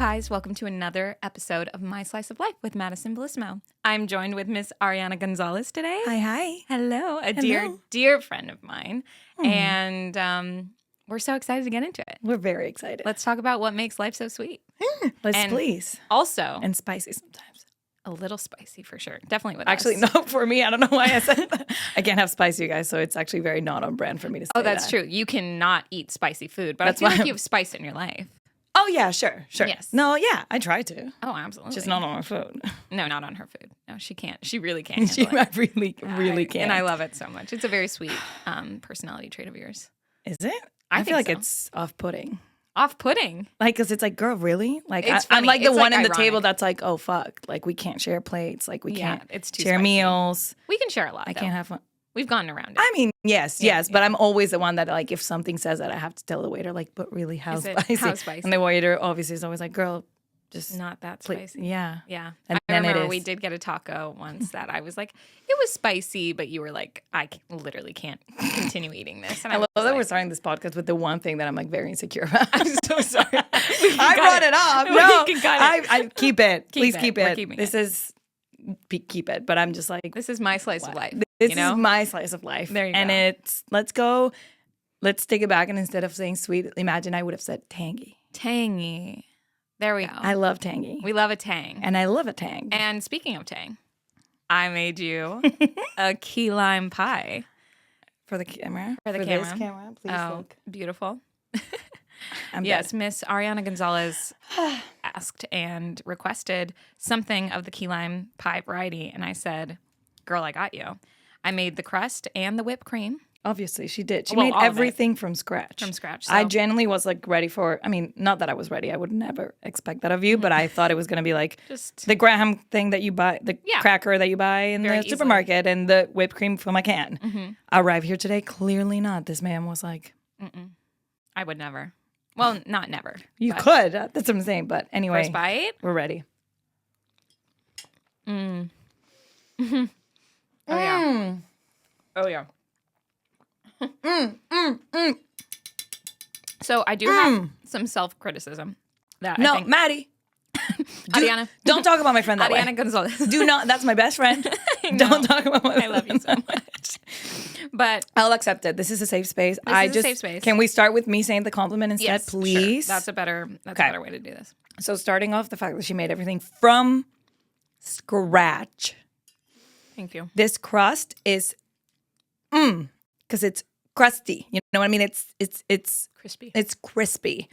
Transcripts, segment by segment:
guys, welcome to another episode of My Slice of Life with Madison Bellissimo. I'm joined with Miss Ariana González today. Hi. Hello, a dear friend of mine. And we're so excited to get into it. We're very excited. Let's talk about what makes life so sweet. Please. Also, And spicy sometimes. a little spicy for sure. Definitely with Actually, us. no, for me, I don't know why I said that. I can't have spicy, you guys, so it's actually very not on brand for me to say Oh, that's that. true. You cannot eat spicy food, but That's I feel why like you have spice in your life. Oh, yeah, sure. Yes. No, yeah, I try to. Oh, absolutely. Just not on my food. No, not on her food. No, she can't. She really can't She handle it. really can't. And I love it so much. It's a very sweet personality trait of yours. Is it? I feel think like so. it's off-putting. Off-putting. Like, because it's like, girl, really? Like, It's I'm funny. like the It's, one like, in the ironic. table that's like, oh, fuck. Like, we can't share plates. Like, we Yeah, can't it's too share spicy. meals. We can share a lot, I though. can't have fun. We've gone around it. I mean, yes, Yeah. but I'm always the one that, like, if something says that, I have to tell the waiter, like, but really, how Is it- spicy? how spicy? And the waiter obviously is always like, girl, just Not that please. spicy. Yeah. Yeah. And I then it remember is. we did get a taco once that I was like, it was spicy, but you were like, literally can't continue eating this. And I love was that like, we're starting this podcast with the one thing that I'm, like, very insecure about. I'm so sorry. I brought it up. No, We can cut it. I keep it. Please it. keep We're it. keeping This is keep it. But I'm just like, This is my slice of life. this you know? is my slice of life. There you and go. let's take it back. And instead of saying sweet, imagine I would have said tangy. Tangy. There we go. I love tangy. We love a tang. And I love a tang. And speaking of tang, I made you a key lime pie. For the camera. For the this camera. camera, please look. Beautiful. I'm Yes, Miss Ariana González asked and requested something of the key lime pie variety. And I said, girl, I got you. I made the crust and the whipped cream. Obviously, she did. She Well, made all of it. everything from scratch. From scratch, I so- genuinely was like ready for. I mean, not that I was ready. I would never expect that of you, but I thought it was going to be like Just- the Graham thing that you buy, the Yeah. cracker that you buy in Very the easily. supermarket, and the whipped cream from a can. I arrived here today. Clearly not. This man was like, I would never. Well, not never. "You but could." That's what I'm saying. But anyway, First bite. we're ready. Oh, yeah. Oh, yeah. So I do have some self-criticism that I No, think Maddie. Ariana. Don't talk about my friend that Ariana way. González. Do not. That's my best friend. I know. Don't talk about my I love you so much. But I'll accept it. This is a safe space. This is a safe space. Can we start with me saying the compliment instead, yes, please? sure. That's a better way to do this. So starting off the fact that she made everything from scratch. Thank you. This crust is because it's crusty. You know what I mean? It's Crispy. It's crispy.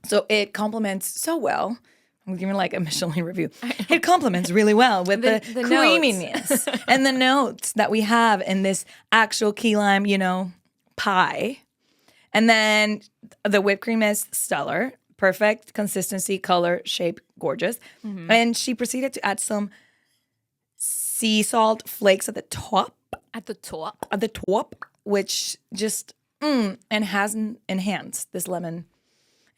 So it complements so well. I'm giving like a Michelin review. It complements really well with the notes. creaminess and the notes that we have in this actual key lime, pie. And then the whipped cream is stellar. Perfect consistency, color, shape, gorgeous. And she proceeded to add some sea salt flakes at the top. At the top. Which just and has enhanced this lemon.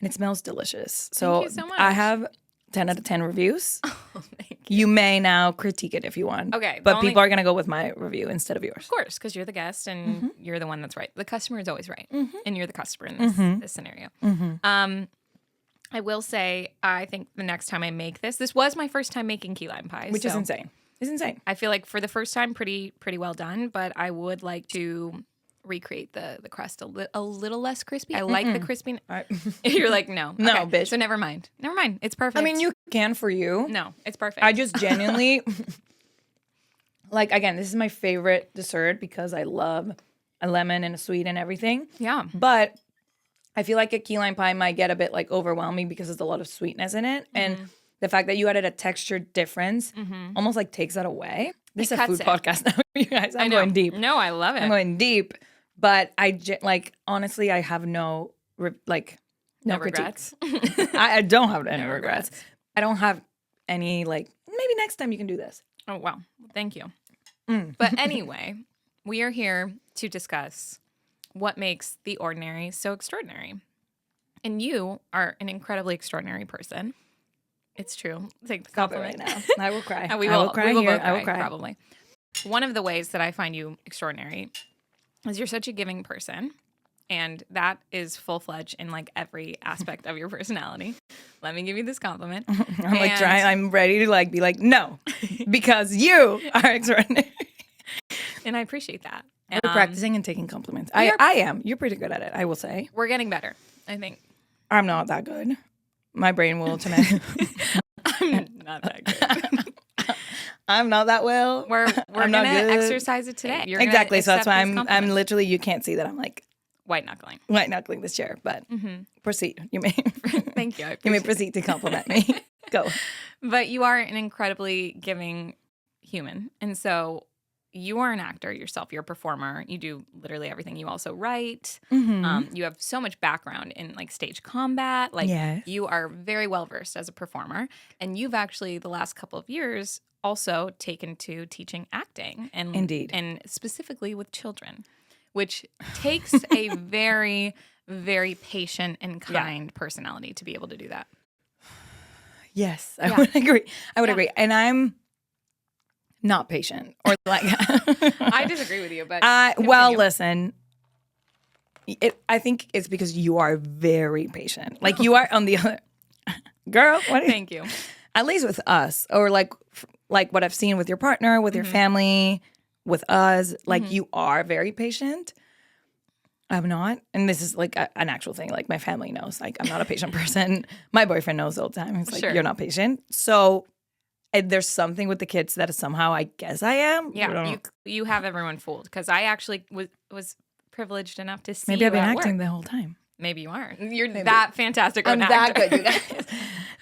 And it smells delicious. Thank you so much. I have 10 out of 10 reviews. Oh, thank You may now critique it if you want. Okay, But the only- people are going to go with my review instead of yours. Of course, because you're the guest and you're the one that's right. The customer is always right. And you're the customer in this scenario. I will say, I think the next time I make this was my first time making key lime pie. Which is so insane. It's insane. I feel like for the first time, pretty well done. But I would like to recreate the crust a little less crispy. I like the crispy. You're like, no. No, Okay, bitch. So never mind. It's perfect. I mean, you can for you. No, it's perfect. I just genuinely, like, again, this is my favorite dessert because I love a lemon and a sweet and everything. Yeah. But I feel like a key lime pie might get a bit, like, overwhelming because there's a lot of sweetness in it. And the fact that you added a texture difference almost, like, takes that away. This is a food podcast now, you guys. I'm going deep. No, I love it. I'm going deep. But honestly, I have no regrets. I don't have any regrets. I don't have any, like, maybe next time you can do this. Oh, wow. Thank you. But anyway, we are here to discuss what makes the ordinary so extraordinary. And you are an incredibly extraordinary person. It's true. Take the Stop it compliment. right now. I will cry. And we I will will cry both here. I will cry. probably. One of the ways that I find you extraordinary is you're such a giving person. And that is full-fledged in like every aspect of your personality. Let me give you this compliment. I'm ready to like be like, no, because you are extraordinary. And I appreciate that. We're practicing and taking compliments. I am. You're pretty good at it, I will say. We're getting better, I think. I'm not that good. My brain will tonight. I'm not that good. I'm not that well. We're gonna exercise it today. You're exactly. So that's why accept I'm literally, you can't see that I'm like white knuckling this chair, but proceed. You may thank you. You may proceed to compliment me. Go. But you are an incredibly giving human, and so you are an actor yourself. You're a performer. You do literally everything. You also write. You have so much background in like stage combat. Like you are very well versed as a performer, and you've actually the last couple of years also taken to teaching acting, and indeed, and specifically with children, which takes a very, very patient and kind personality to be able to do that. Yes, I would agree. I would agree, and I'm not patient or like. I disagree with you, but well, listen. I think it's because you are very patient. Like you are on the other girl. Thank you. At least with us, or like what I've seen with your partner, with your family, with us. Like you are very patient. I'm not, and this is like an actual thing. Like my family knows. Like I'm not a patient person. My boyfriend knows all the time. He's like, "You're not patient." So. There's something with the kids that somehow I guess I am. Yeah, you have everyone fooled because I actually was privileged enough to see. Maybe I've been acting the whole time. Maybe you are. You're that fantastic. I'm that good, you guys.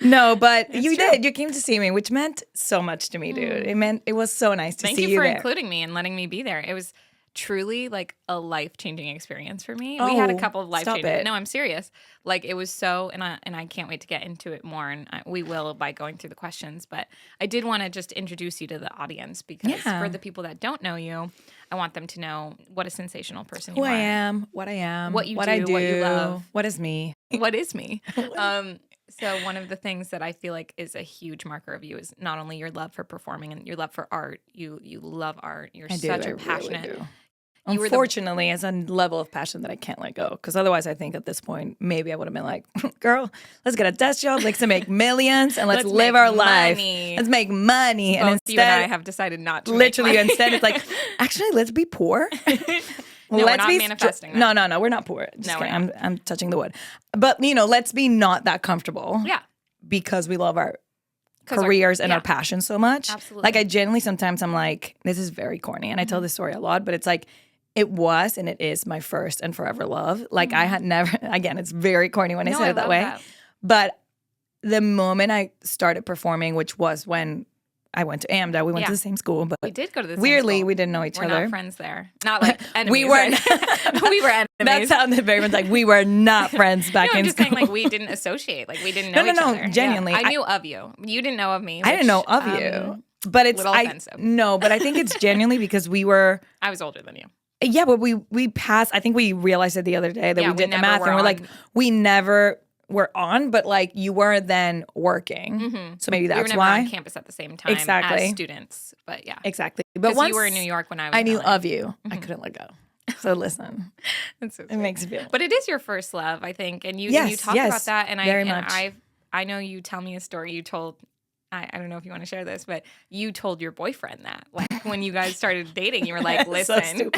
No, but you did. You came to see me, which meant so much to me, dude. It was so nice to see you there. Thank you for including me and letting me be there. It was truly like a life-changing experience for me. We had a couple of life-changing. No, I'm serious. Like it was so, and I can't wait to get into it more, and we will by going through the questions. But I did want to just introduce you to the audience because for the people that don't know you, I want them to know what a sensational person you are. Who I am, what I am, what you what do, I do, what you love, what is me, what is me. So one of the things that I feel like is a huge marker of you is not only your love for performing and your love for art. You love art. You're such a passionate. Really do. Unfortunately, it's a level of passion that I can't let go. Because otherwise, I think at this point, maybe I would have been like, girl, let's get a desk job, let's make millions, and let's live our life. Let's make money. Both and instead, you and I have decided not to. Literally, instead, it's like, actually, let's be poor. No, we're not manifesting that. No, we're not poor. Just kidding. I'm touching the wood. But, let's be not that comfortable. Yeah. Because we love our careers and our passion so much. Absolutely. Like, I genuinely, sometimes I'm like, this is very corny, and I tell this story a lot, but it's like, it was and it is my first and forever love. Like I had never, again, it's very corny when I say it that way. But the moment I started performing, which was when I went to AMDA, we went to the same school, but we did go to the same weirdly, school. We didn't know each other. We're not friends there. Not like enemies. We were enemies. That sounded very much like we were not friends back in I'm school. just saying like we didn't associate. Like we didn't know each other. No, genuinely. Yeah. I knew of you. You didn't know of me. I didn't know of you. But it's offensive. No, but I think it's genuinely because we were I was older than you. Yeah, but we passed. I think we realized it the other day that we did the math, and we're like, we never were on, but like you were then working, so maybe that's we were never why on campus at the same time as students. But yeah, exactly. But once you were in New York when I was, I knew of you. I couldn't let go. So listen, it makes me feel. But it is your first love, I think, and you talk about that, and I know you tell me a story you told. I don't know if you want to share this, but you told your boyfriend that, like, when you guys started dating, you were like, listen. So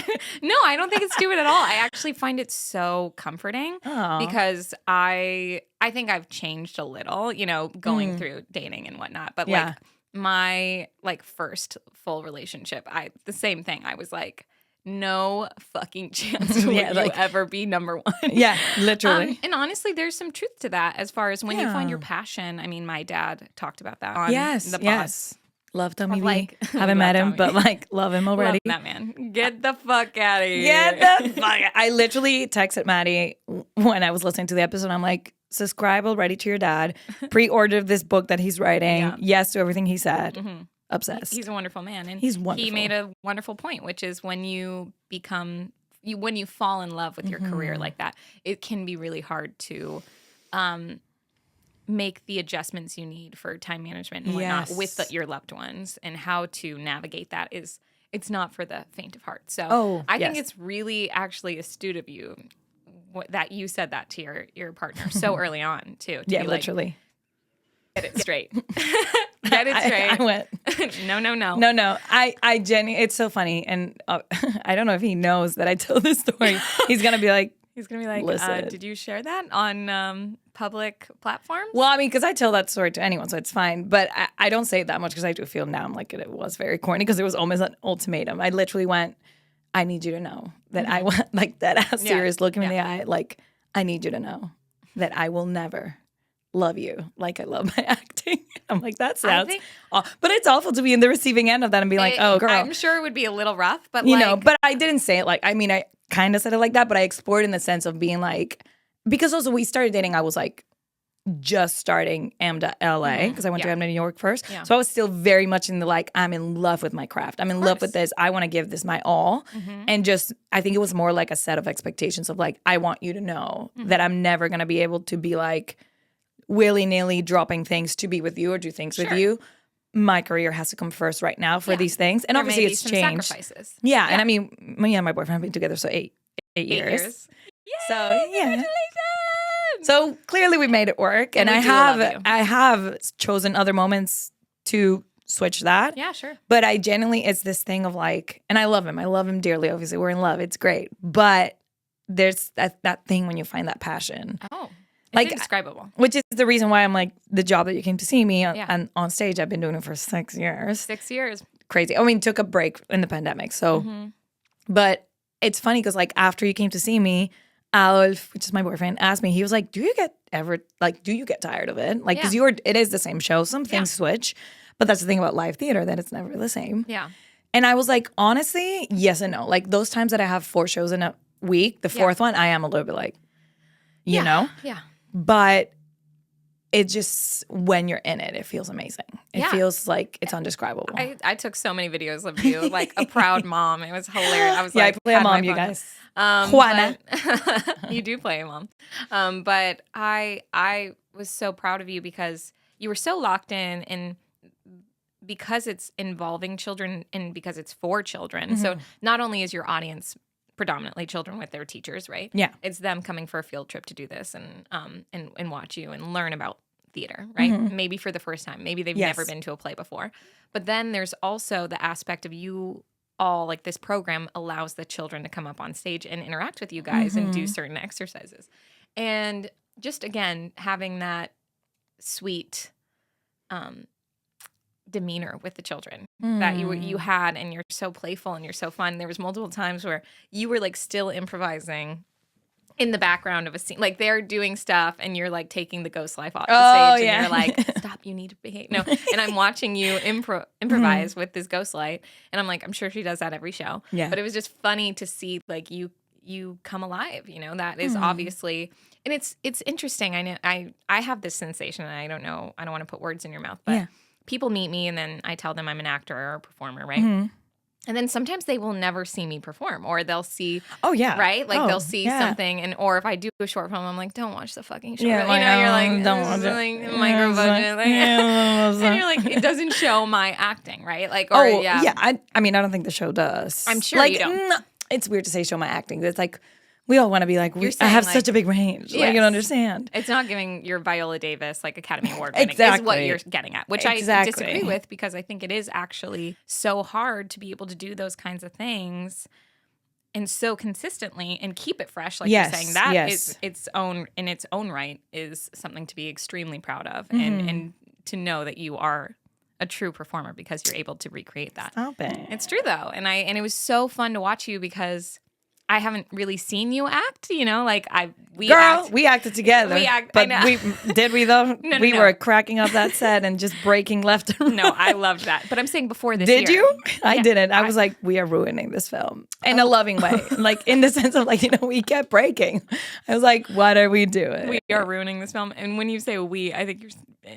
No, I don't think it's stupid at all. I actually find it so comforting because I think I've changed a little, going through dating and whatnot. But like my first full relationship, the same thing. I was like, no fucking chance will you ever be number one. Yeah, literally. And honestly, there's some truth to that as far as when you find your passion. I mean, my dad talked about that on the pod. Love Tommy B. Haven't met him, but love him already. Love that man. Get the fuck out of here. Get the fuck out. I literally texted Maddie when I was listening to the episode. I'm like, subscribe already to your dad. Pre-ordered this book that he's writing. Yeah. Yes to everything he said. Mm-hmm. Obsessed. He's a wonderful man. And he's wonderful. He made a wonderful point, which is when you when you fall in love with your career like that, it can be really hard to make the adjustments you need for time management and whatnot with your loved ones, and how to navigate that it's not for the faint of heart. So I think it's really actually astute of you that you said that to your partner so early on too. Yeah, be like, literally. get it straight. Get it straight. I went. No. I genuinely. It's so funny, and I don't know if he knows that I tell this story. He's gonna be like. He's gonna be like, listen. did you share that on public platforms? Well, I mean, because I tell that story to anyone, so it's fine. But I don't say it that much because I do feel now I'm like it was very corny because it was almost an ultimatum. I literally went, I need you to know that I want like that ass serious look me in the eye. Like, I need you to know that I will never love you like I love my acting. I'm like, that sounds but it's awful to be in the receiving end of that and be like, oh, girl. I'm sure it would be a little rough, but you know, but I didn't say it like, I mean, I kind of said it like that, but I explored in the sense of being like, because also we started dating, I was like just starting AMDA LA because I went to AMDA New York first. Yeah. So I was still very much in the like, I'm in love with my craft. I'm in love with this. I want to give this my all. And just, I think it was more like a set of expectations of like, I want you to know that I'm never going to be able to be like willy-nilly dropping things to be with you or do things with you. My career has to come first right now for these things. And obviously it's changed. Sacrifices. Yeah. And I mean, me and my boyfriend have been together so eight years. Yay, so yeah. Congratulations. So clearly we made it work. And I have chosen other moments to switch that. Yeah, sure. But I genuinely, it's this thing of like, and I love him. I love him dearly. Obviously we're in love. It's great. But there's that thing when you find that passion. Oh. Like, indescribable. Which is the reason why I'm like, the job that you came to see me on stage, I've been doing it for 6 years. 6 years. Crazy. I mean, took a break in the pandemic. So, but it's funny because like after you came to see me, Alf, which is my boyfriend, asked me, he was like, do you get tired of it? Like, because it is the same show. Some things switch. But that's the thing about live theater, that it's never the same. Yeah. And I was like, honestly, yes and no. Like those times that I have 4 shows in a week, the fourth one, I am a little bit like, you know? Yeah. But it just, when you're in it, it feels amazing. It feels like it's undescribable. I took so many videos of you, like a proud mom. It was hilarious. I was like, I play a mom, you guys. Juana. You do play a mom. But I was so proud of you because you were so locked in and because it's involving children and because it's for children. So not only is your audience predominantly children with their teachers, right? Yeah. It's them coming for a field trip to do this and watch you and learn about theater, right? Maybe for the first time. Maybe they've never been to a play before. But then there's also the aspect of you all, like this program allows the children to come up on stage and interact with you guys and do certain exercises. And just, again, having that sweet demeanor with the children that you had, and you're so playful and you're so fun. There was multiple times where you were like still improvising in the background of a scene, like they're doing stuff and you're like taking the ghost life off the stage and you're like, stop, you need to behave. No, and I'm watching you improvise with this ghost light, and I'm like, I'm sure she does that every show. Yeah, but it was just funny to see like you come alive. You know, that is obviously, and it's interesting. I know I have this sensation, and I don't know, I don't want to put words in your mouth, but people meet me and then I tell them I'm an actor or a performer, right? And then sometimes they will never see me perform, or they'll see, right? Like they'll see something, and or if I do a short film, I'm like, don't watch the fucking short film. You know, you're like, don't watch it. Like micro budget, and you're like, it doesn't show my acting, right? Like, or I mean, I don't think the show does. I'm sure you don't. It's weird to say show my acting. It's like, we all want to be like, I have such a big range. Like, you don't understand. It's not giving your Viola Davis, like, Academy Award winning is what you're getting at, which I disagree with, because I think it is actually so hard to be able to do those kinds of things and so consistently and keep it fresh, like you're saying. That is its own, in its own right, is something to be extremely proud of, and to know that you are a true performer because you're able to recreate that. Stop it. It's true, though. And it was so fun to watch you because I haven't really seen you act, you know, like we acted together. But did we though? No, we were cracking up that set and just breaking left and right. No, I loved that. But I'm saying before this year. Did you? I didn't. I was like, we are ruining this film in a loving way. Like in the sense of like, you know, we kept breaking. I was like, what are we doing? We are ruining this film. And when you say we, I think you're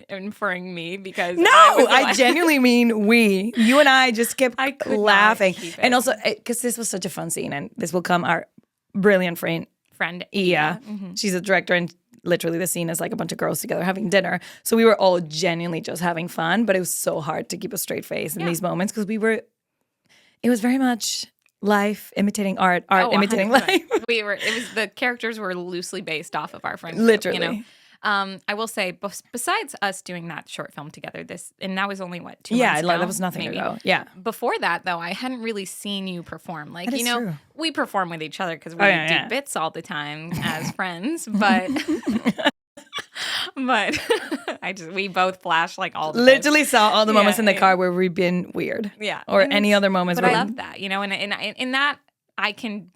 inferring me because I genuinely mean we. You and I just kept laughing. And also, because this was such a fun scene, and this will come our brilliant friend Ia. She's a director, and literally the scene is like a bunch of girls together having dinner. So we were all genuinely just having fun, but it was so hard to keep a straight face in these moments because it was very much life imitating art, art imitating 100%. life. The characters were loosely based off of our friendship. Literally. I will say, besides us doing that short film together, and that was only what 2 Yeah, months ago, that was nothing maybe. ago. Yeah. Before that, though, I hadn't really seen you perform. Like, That is true. we perform with each other because we do bits all the time as friends, but we both flash like all the Literally saw all the moments in the yeah. car where we've been weird. Yeah. Or any other moments. But where I love that, and in that I can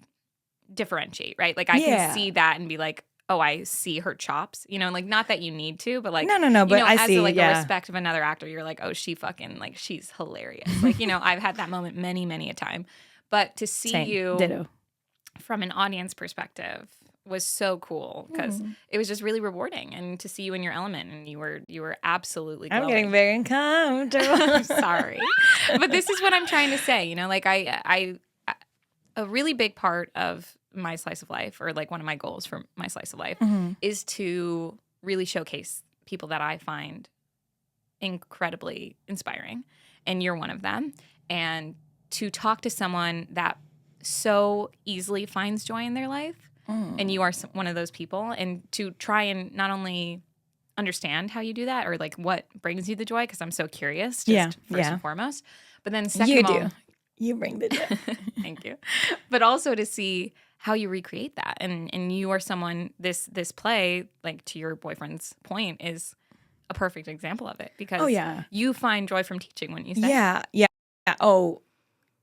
differentiate, right? Like I can see that and be like, oh, I see her chops, like not that you need to, but like no, but I as see, the yeah. respect of another actor, you're like, oh, she fucking like she's hilarious. Like, I've had that moment many, many a time. But to see you Ditto. from an audience perspective was so cool because it was just really rewarding, and to see you in your element, and you were absolutely glowing. I'm getting very uncomfortable. Sorry, but this is what I'm trying to say. Like I a really big part of my slice of life, or like one of my goals for my slice of life, is to really showcase people that I find incredibly inspiring, and you're one of them. And to talk to someone that so easily finds joy in their life, and you are one of those people, and to try and not only understand how you do that, or like what brings you the joy, because I'm so curious, first and foremost, but then second of all, you bring the joy. Thank you. But also to see how you recreate that. And you are someone, this play, like to your boyfriend's point, is a perfect example of it, because you find joy from teaching, wouldn't you say? Yeah. Oh,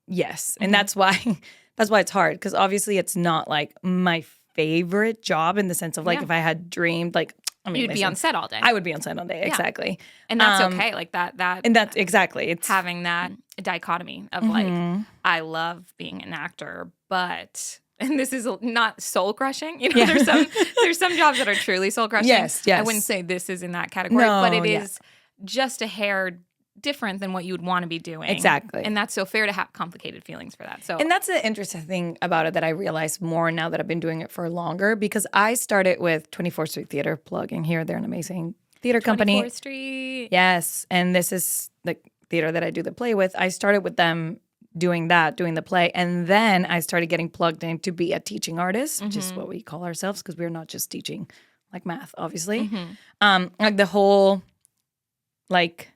yes. And that's why it's hard, because obviously it's not like my favorite job in the sense of like if I had dreamed like, you'd be on set all day. I would be on set all day, exactly. And that's okay. Like that and that's exactly, it's having that dichotomy of like, I love being an actor, but, and this is not soul crushing. There's some jobs that are truly soul crushing. Yes. I wouldn't say this is in that category, but it is just a hair different than what you would want to be doing. Exactly. And that's so fair to have complicated feelings for that. So, and that's the interesting thing about it that I realize more now that I've been doing it for longer, because I started with 24th Street Theater, plugging here. They're an amazing theater company. 24th Street. Yes. And this is the theater that I do the play with. I started with them doing the play. And then I started getting plugged in to be a teaching artist, which is what we call ourselves, because we're not just teaching like math, obviously. Like the whole, like,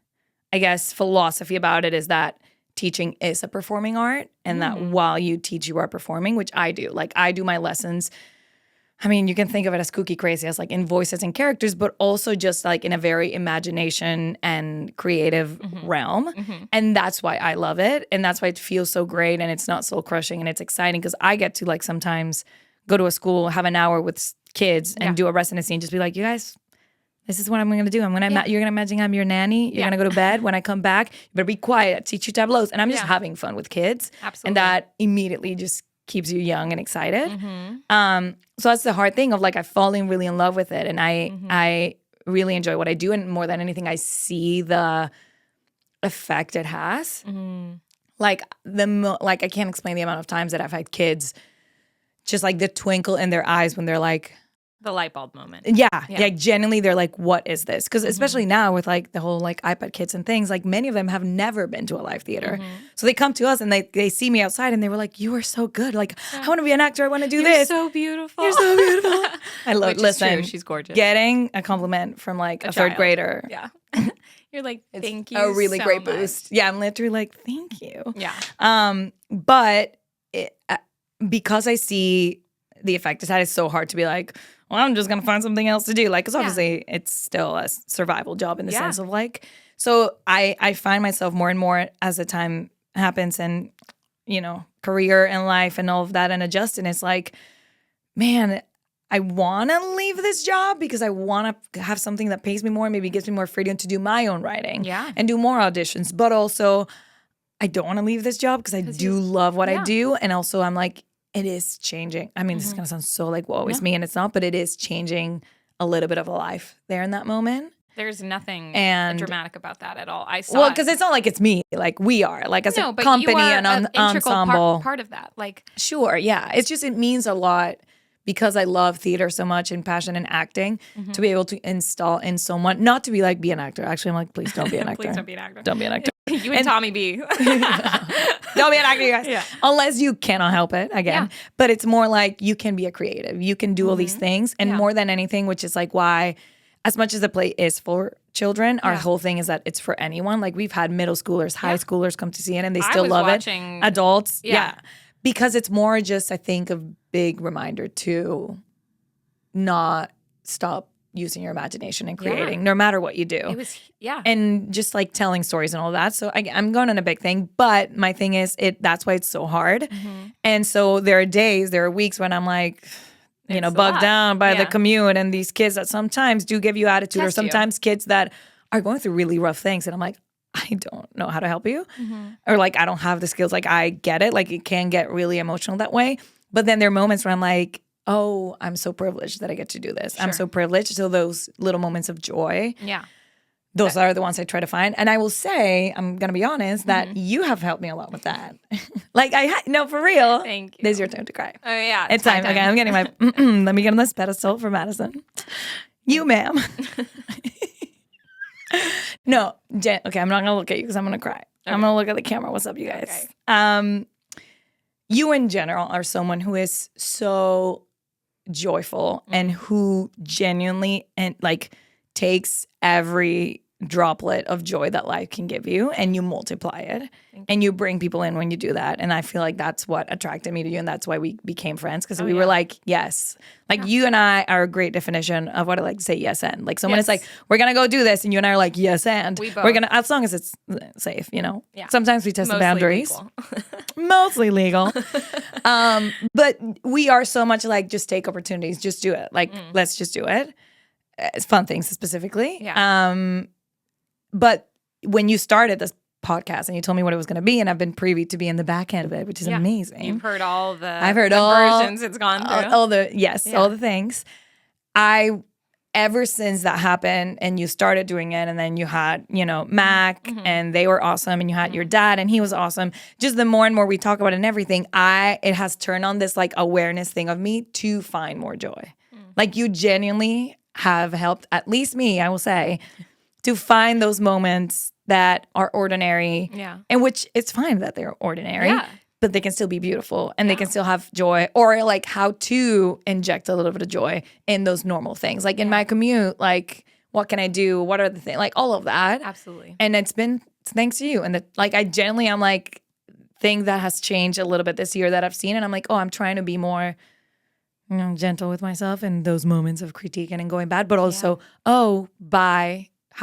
I guess, philosophy about it is that teaching is a performing art, and that while you teach, you are performing, which I do. Like, I do my lessons. I mean, you can think of it as kooky crazy, as like in voices and characters, but also just like in a very imagination and creative realm. And that's why I love it. And that's why it feels so great, and it's not soul crushing, and it's exciting, because I get to like sometimes go to a school, have an hour with kids and do a residency and just be like, you guys, this is what I'm going to do. You're going to imagine I'm your nanny. You're going to go to bed. When I come back, you better be quiet, teach you tableaus. And I'm just having fun with kids. Absolutely. And that immediately just keeps you young and excited. So that's the hard thing of like, I've fallen really in love with it. And I really enjoy what I do. And more than anything, I see the effect it has. Like like I can't explain the amount of times that I've had kids, just like the twinkle in their eyes when they're like, the light bulb moment. Yeah. Like genuinely, they're like, what is this? Because especially now with like the whole like iPad kids and things, like many of them have never been to a live theater. So they come to us and they see me outside and they were like, you are so good. Like, I want to be an actor. I want to do this. You're so beautiful. You're so beautiful. I love it. Listen, true. She's gorgeous. Getting a compliment from like a third grader. Yeah. You're like, thank you. A really so great much. boost. Yeah. I'm literally like, thank you. Yeah. But because I see the effect it's had, it's so hard to be like, well, I'm just going to find something else to do. Like, because obviously it's still a survival job in the sense of like, so I find myself more and more as the time happens and, career and life and all of that and adjust. And it's like, man, I want to leave this job because I want to have something that pays me more, maybe gives me more freedom to do my own writing and do more auditions. But also, I don't want to leave this job because I do love what I do. And also, I'm like, it is changing. I mean, this is going to sound so like, woe is me, and it's not, but it is changing a little bit of a life there in that moment. There's nothing dramatic about that at all. I saw Well, because it's not like it's me. Like, we are. Like, as a company and an integral ensemble. part of that. Like, sure, yeah. It's just, it means a lot because I love theater so much and passion in acting, to be able to install in someone, not to be like, be an actor. Actually, I'm like, please don't be an actor. Please don't be an actor. Don't be an actor. You and Tommy B. Don't be an actor, you guys. Yeah. Unless you cannot help it, again. Yeah. But it's more like you can be a creative. You can do all these things. And Yeah. more than anything, which is like why, as much as the play is for children, our whole thing is that it's for anyone. Like we've had middle schoolers, high schoolers come to see it and they I still was love watching- it. Adults. Yeah. Because it's more just, I think, a big reminder to not stop using your imagination and creating, no matter what you do. It was, And just like telling stories and all that. So I'm going on a big thing, but my thing is that's why it's so hard. And so there are days, there are weeks when I'm like, you know, It's a bugged lot. down by the Yeah. commute and these kids that sometimes do give you attitude or Test you. sometimes kids that are going through really rough things. And I'm like, I don't know how to help you. Or like, I don't have the skills. Like I get it. Like it can get really emotional that way. But then there are moments where I'm like, oh, I'm so privileged that I get to do this. I'm Sure. so privileged. So those little moments of joy, Yeah. those are the ones I try to find. And I will say, I'm going to be honest, that you have helped me a lot with that. Like no, for real. Thank you. This is your time to cry. Oh, yeah. It's my time. Okay, I'm getting my, let me get on this pedestal for Madison. You, ma'am. No, Jen, okay, I'm not going to look at you because I'm going to cry. I'm going to look at the camera. What's up, you guys? Okay. You in general are someone who is so joyful and who genuinely and like takes every droplet of joy that life can give you and you multiply it and you bring people in when you do that. And I feel like that's what attracted me to you and that's why we became friends because we were like, yes. Like you and I are a great definition of what I like to say yes and. Like someone is like, we're going to go do this and you and I are like, yes and. We We're both. going to, as long as it's safe, you know. Yeah. Sometimes we test the Mostly boundaries. legal. Mostly legal. But we are so much like, just take opportunities, just do it. Like, let's just do it. It's fun things specifically. Yeah. But when you started this podcast and you told me what it was going to be, and I've been privy to be in the back end of it, which is amazing. You've heard all the I've heard all versions it's gone through. all the things. Ever since that happened and you started doing it and then you had, you know, Mac and they were awesome and you had your dad and he was awesome. Just the more and more we talk about it and everything, it has turned on this like awareness thing of me to find more joy. Like you genuinely have helped, at least me, I will say, to find those moments that are ordinary. Yeah. In which it's fine that they're ordinary. Yeah. But they can still be beautiful and they can still have joy, or like how to inject a little bit of joy in those normal things. Like in my commute, like what can I do? What are the things? Like all of that. Absolutely. And it's been thanks to you. And like I'm like, thing that has changed a little bit this year that I've seen. And I'm like, oh, I'm trying to be more, you know, gentle with myself in those moments of critique and going bad. But also, how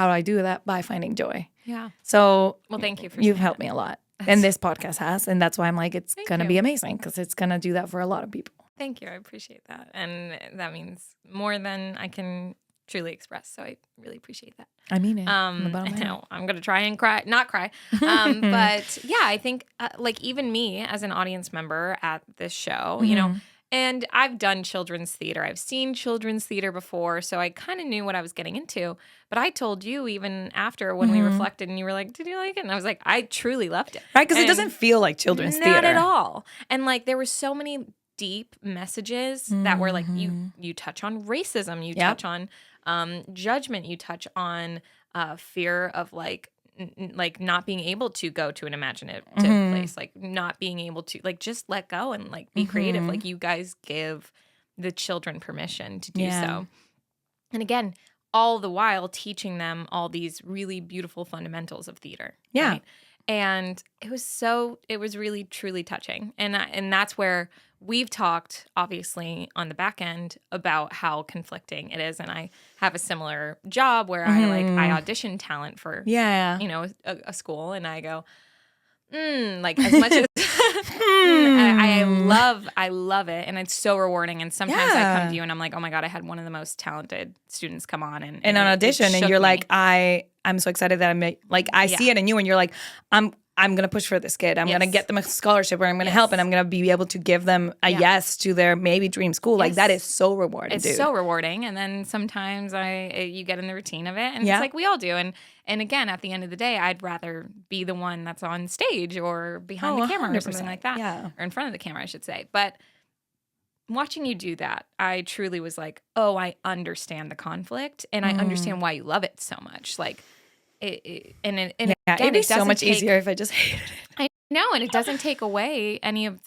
do I do that? By finding joy. Yeah. So Well, thank you for you've saying helped that. me a lot. And this podcast has. And that's why I'm like, it's going to you. be amazing because it's going to do that for a lot of people. Thank you. I appreciate that. And that means more than I can truly express. So I really appreciate that. I mean it. from the bottom of my heart. No, I'm going to try and not cry. But yeah, I think like even me as an audience member at this show, you know, and I've done children's theater. I've seen children's theater before, so I kind of knew what I was getting into. But I told you even after when we reflected and you were like, did you like it? And I was like, I truly loved it. Right? Because it And doesn't feel like children's not theater. at all. And like there were so many deep messages that were like you touch on racism, you touch on judgment, you touch on fear of like not being able to go to an imaginative place, like not being able to like just let go and like be creative. Like you guys give the children permission to do so. And again, all the while teaching them all these really beautiful fundamentals of theater. Yeah. Right? And it was really truly touching. And that's where we've talked obviously on the back end about how conflicting it is. And I have a similar job where I audition talent for, you know, a school, and I go, like as much as I love it. And it's so rewarding. And sometimes I come to you and I'm like, oh my God, I had one of the most talented students come on and an audition, and you're like, I'm so excited that I see it in you, and you're like, I'm going to push for this kid. I'm going to get them a scholarship, or I'm going to help, and I'm going to be able to give them a yes to their maybe dream school. Like that is so rewarding, It's dude. so rewarding. And then sometimes you get in the routine of it, and it's like we all do. And again, at the end of the day, I'd rather be the one that's on stage or behind the camera or something like that. Yeah. Or in front of the camera, I should say. But watching you do that, I truly was like, oh, I understand the conflict and I understand why you love it so much. Like, again, it'd be it so doesn't much easier if I just hated it. I know, and it doesn't take away any of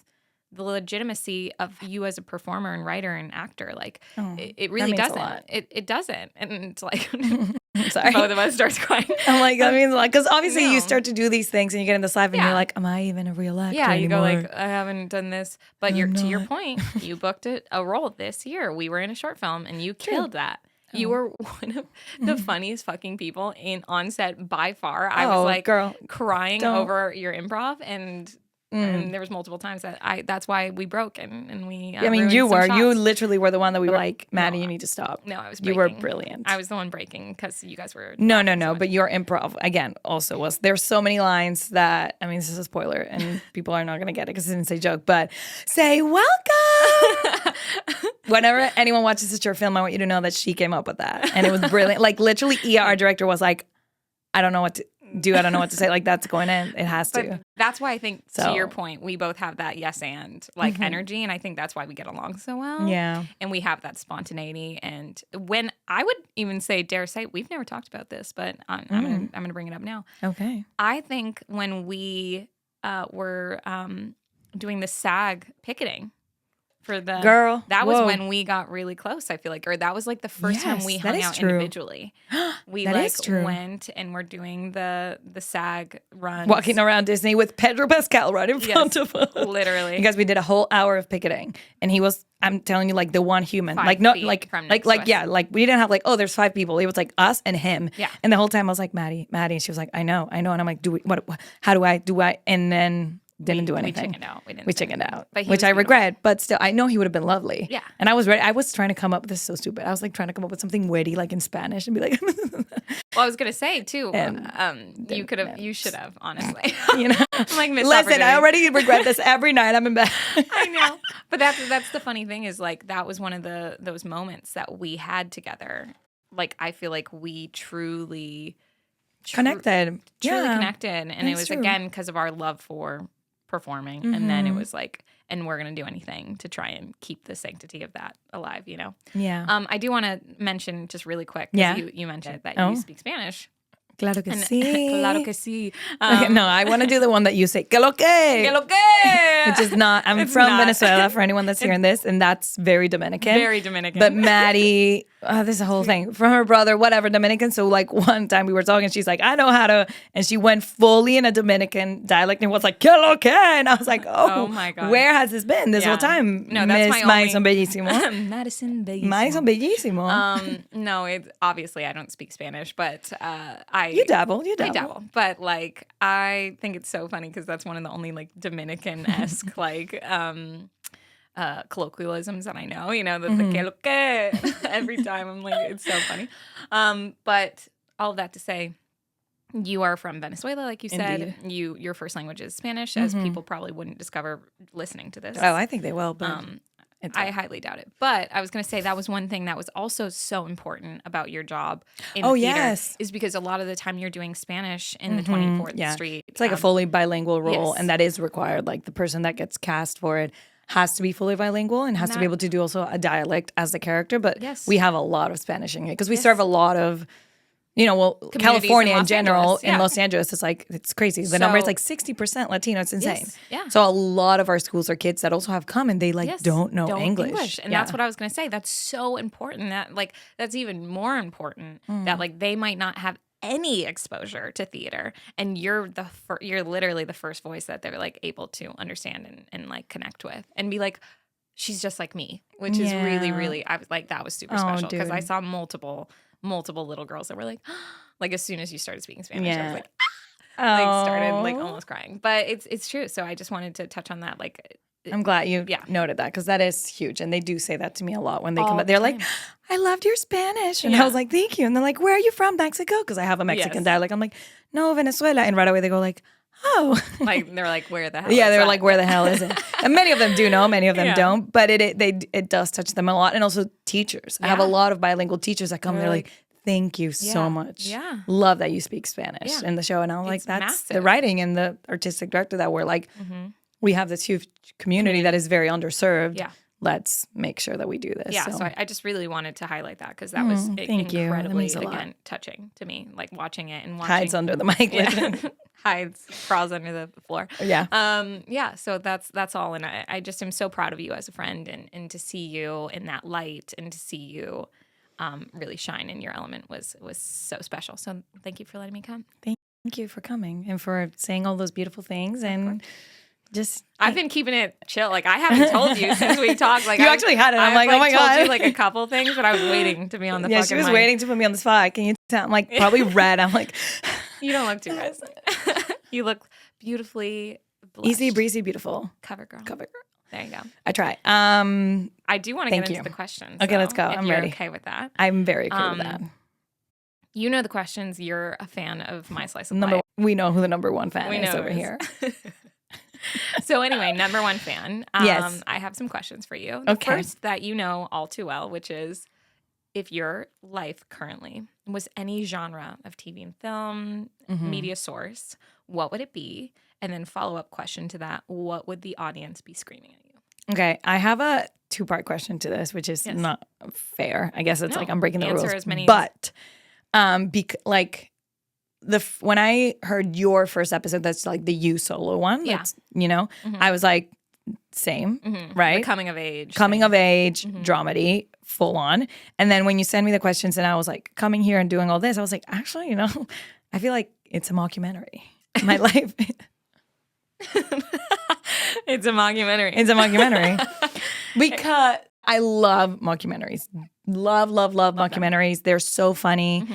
the legitimacy of you as a performer and writer and actor. Like, it really means a doesn't. lot. It doesn't. And it's like, I'm sorry. both of us starts crying. I'm like, that means a lot. Because obviously No. you start to do these things and you get in this life and Yeah. you're like, am I even a real actor Yeah, you anymore? go like, I haven't done this. But to your point, you booked a role this year. We were in a short film and you killed that. You were one of the funniest fucking people on set by far. I was like, girl, crying over your improv, and there was multiple times that that's why we broke and we. I mean, ruined you some were. shots. You literally were the one that we were like, Maddie, you need to stop. No, I was. You Breaking. were brilliant. I was the one breaking because you guys were. No. So But your improv again also was. There's so many lines that I mean, this is a spoiler, and people are not gonna get it because it's an inside joke. But say welcome. Whenever anyone watches a short film, I want you to know that she came up with that, and it was brilliant. Like literally, our director was like, I don't know what to do. I don't know what to say. Like that's going in. It has to. But that's why I think, So- to your point, we both have that yes and like energy, and I think that's why we get along so well. Yeah. And we have that spontaneity. And when I would even dare say, we've never talked about this, but I'm gonna bring it up now. Okay. I think when we were doing the SAG picketing for the Girl, that was whoa. when we got really close. I feel like, or that was like the first time Yes, we that hung is out true. individually. We That like is true. went and we're doing the SAG run, Walking around Disney with Pedro Pascal right in front of us. literally. Because we did a whole hour of picketing, and he was, I'm telling you, like the one human, 5 like not feet like from like next to us. yeah, like we didn't have like, oh, there's 5 people. It was like us and him. Yeah. And the whole time I was like, Maddie, and she was like, I know, and I'm like, how do I, and then didn't do anything. We chickened out. We chickened out, But he which was I beautiful. regret. But still, I know he would have been lovely. Yeah. And I was ready. I was trying to come up. This is so stupid. I was like trying to come up with something witty, like in Spanish, and be like, Well, I was gonna say too. And You should have, honestly. you know. I'm like, missed Listen, I opportunity. already regret this every night. I'm in bed. I know, but that's the funny thing is like that was one of those moments that we had together. Like I feel like we truly Connected. connected, and it That's was true. again because of our love for performing, and then it was like, and we're gonna do anything to try and keep the sanctity of that alive, you know. Yeah. I do want to mention just really quick. 'Cause Yeah. you mentioned that Oh. you speak Spanish. Claro que And- sí. Claro que sí. Okay, no, I want to do the one that you say, que lo que? Que lo que? Which is not, I'm It's from not. Venezuela for anyone that's hearing this, and that's very Dominican. Very Dominican. But Maddie, this is a whole thing from her brother, whatever, Dominican. So, like, one time we were talking, she's like, I know how to, and she went fully in a Dominican dialect and was like, que lo que? And I was like, Oh my God. where has this been this Yeah. whole time? No, that's Miss my only- Madison Bellissimo. Madison Bellissimo. Madison Bellissimo. No, it's obviously I don't speak Spanish, but You dabble. I dabble. But like I think it's so funny because that's one of the only like Dominican-esque like colloquialisms that I know. You know, the que lo que every time I'm like it's so funny. But all of that to say, you are from Venezuela, like you said. Your first language is Spanish, as people probably wouldn't discover listening to this. Oh, I think they will, but I highly doubt it. But I was going to say that was one thing that was also so important about your job in theater yes. is because a lot of the time you're doing Spanish in the 24th Street. It's like a fully bilingual role, yes. and that is required. Like the person that gets cast for it has to be fully bilingual and has to be able to do also a dialect as the character. But Yes. we have a lot of Spanish in here because we serve a lot of, Communities California in in Los general, Angeles, in yeah. Los Angeles, it's like, it's crazy. The number is So- like 60% Latino. It's insane. Yes, yeah. So a lot of our schools are kids that also have come and they like Yes, don't know English. And that's what I was going to say. That's so important. That's even more important that like they might not have any exposure to theater, and you're you're literally the first voice that they're like able to understand and like connect with and be like, she's just like me, which is really, really, I was like, that was super special because I dude. saw multiple little girls that were like as soon as you started speaking Spanish, I was like, started like almost crying. But it's true. So I just wanted to touch on that. Like, I'm glad you Yeah. noted that because that is huge. And they do say that to me a lot when they All come the up. They're like, time. I loved your Spanish. And I Yeah. was like, thank you. And they're like, where are you from? Mexico? Because I have a Mexican Yes. dialect. I'm like, no, Venezuela. And right away they go like, oh. like they're like, where the hell? Yeah, is they're that? like, where the hell is it? And many of them do know, many of them Yeah. don't. But it does touch them a lot. And also teachers. I have a Yeah. lot of bilingual teachers that come. They're They're like, thank you so Yeah. much. Yeah. Love that you speak Spanish Yeah. in the show. And I'm like, It's that's the massive. writing and the artistic director that we're like, we have this huge community that is very underserved. Yeah. let's make sure that we do this. Yeah, so I just really wanted to highlight that because that was thank you. That incredibly, means a lot. again, touching to me. Like watching it and watching. Hides under the mic. Yeah. Hides, crawls under the floor. Yeah. Yeah, so that's all. And I just am so proud of you as a friend and to see you in that light and to see you really shine in your element was so special. So thank you for letting me come. Thank you for coming and for saying all those beautiful things and just. I've been keeping it chill. Like I haven't told you since we talked. Like you actually had it. I'm like, oh my god. I told you like a couple things, but I was waiting to be on the. Yeah, fucking she was mic. waiting to put me on the spot. Can you tell? I'm like probably red. I'm like, you don't look too red. You look beautifully blushed. Easy breezy, beautiful. Cover girl. Cover girl. There you go. I try. I do want to get into the questions. Okay, let's go. If I'm you're ready. Okay with that? I'm very okay with that. You know the questions. You're a fan of My Slice of Life. We know who the number one fan is over here. So anyway, number one fan. Yes. I have some questions for you. The first that you know all too well, which is if your life currently was any genre of TV and film, media source, what would it be? And then follow-up question to that, what would the audience be screaming at you? Okay, I have a two-part question to this, which is not fair. I guess it's like I'm breaking the rules. As many but when I heard your first episode, that's like the you solo one. Yeah. That's, I was like, same, right? The coming of age. Dramedy, full on. And then when you send me the questions and I was like coming here and doing all this, I was like, actually, I feel like it's a mockumentary. My life. It's a mockumentary. It's a mockumentary. Because I love mockumentaries. Love mockumentaries. They're so funny.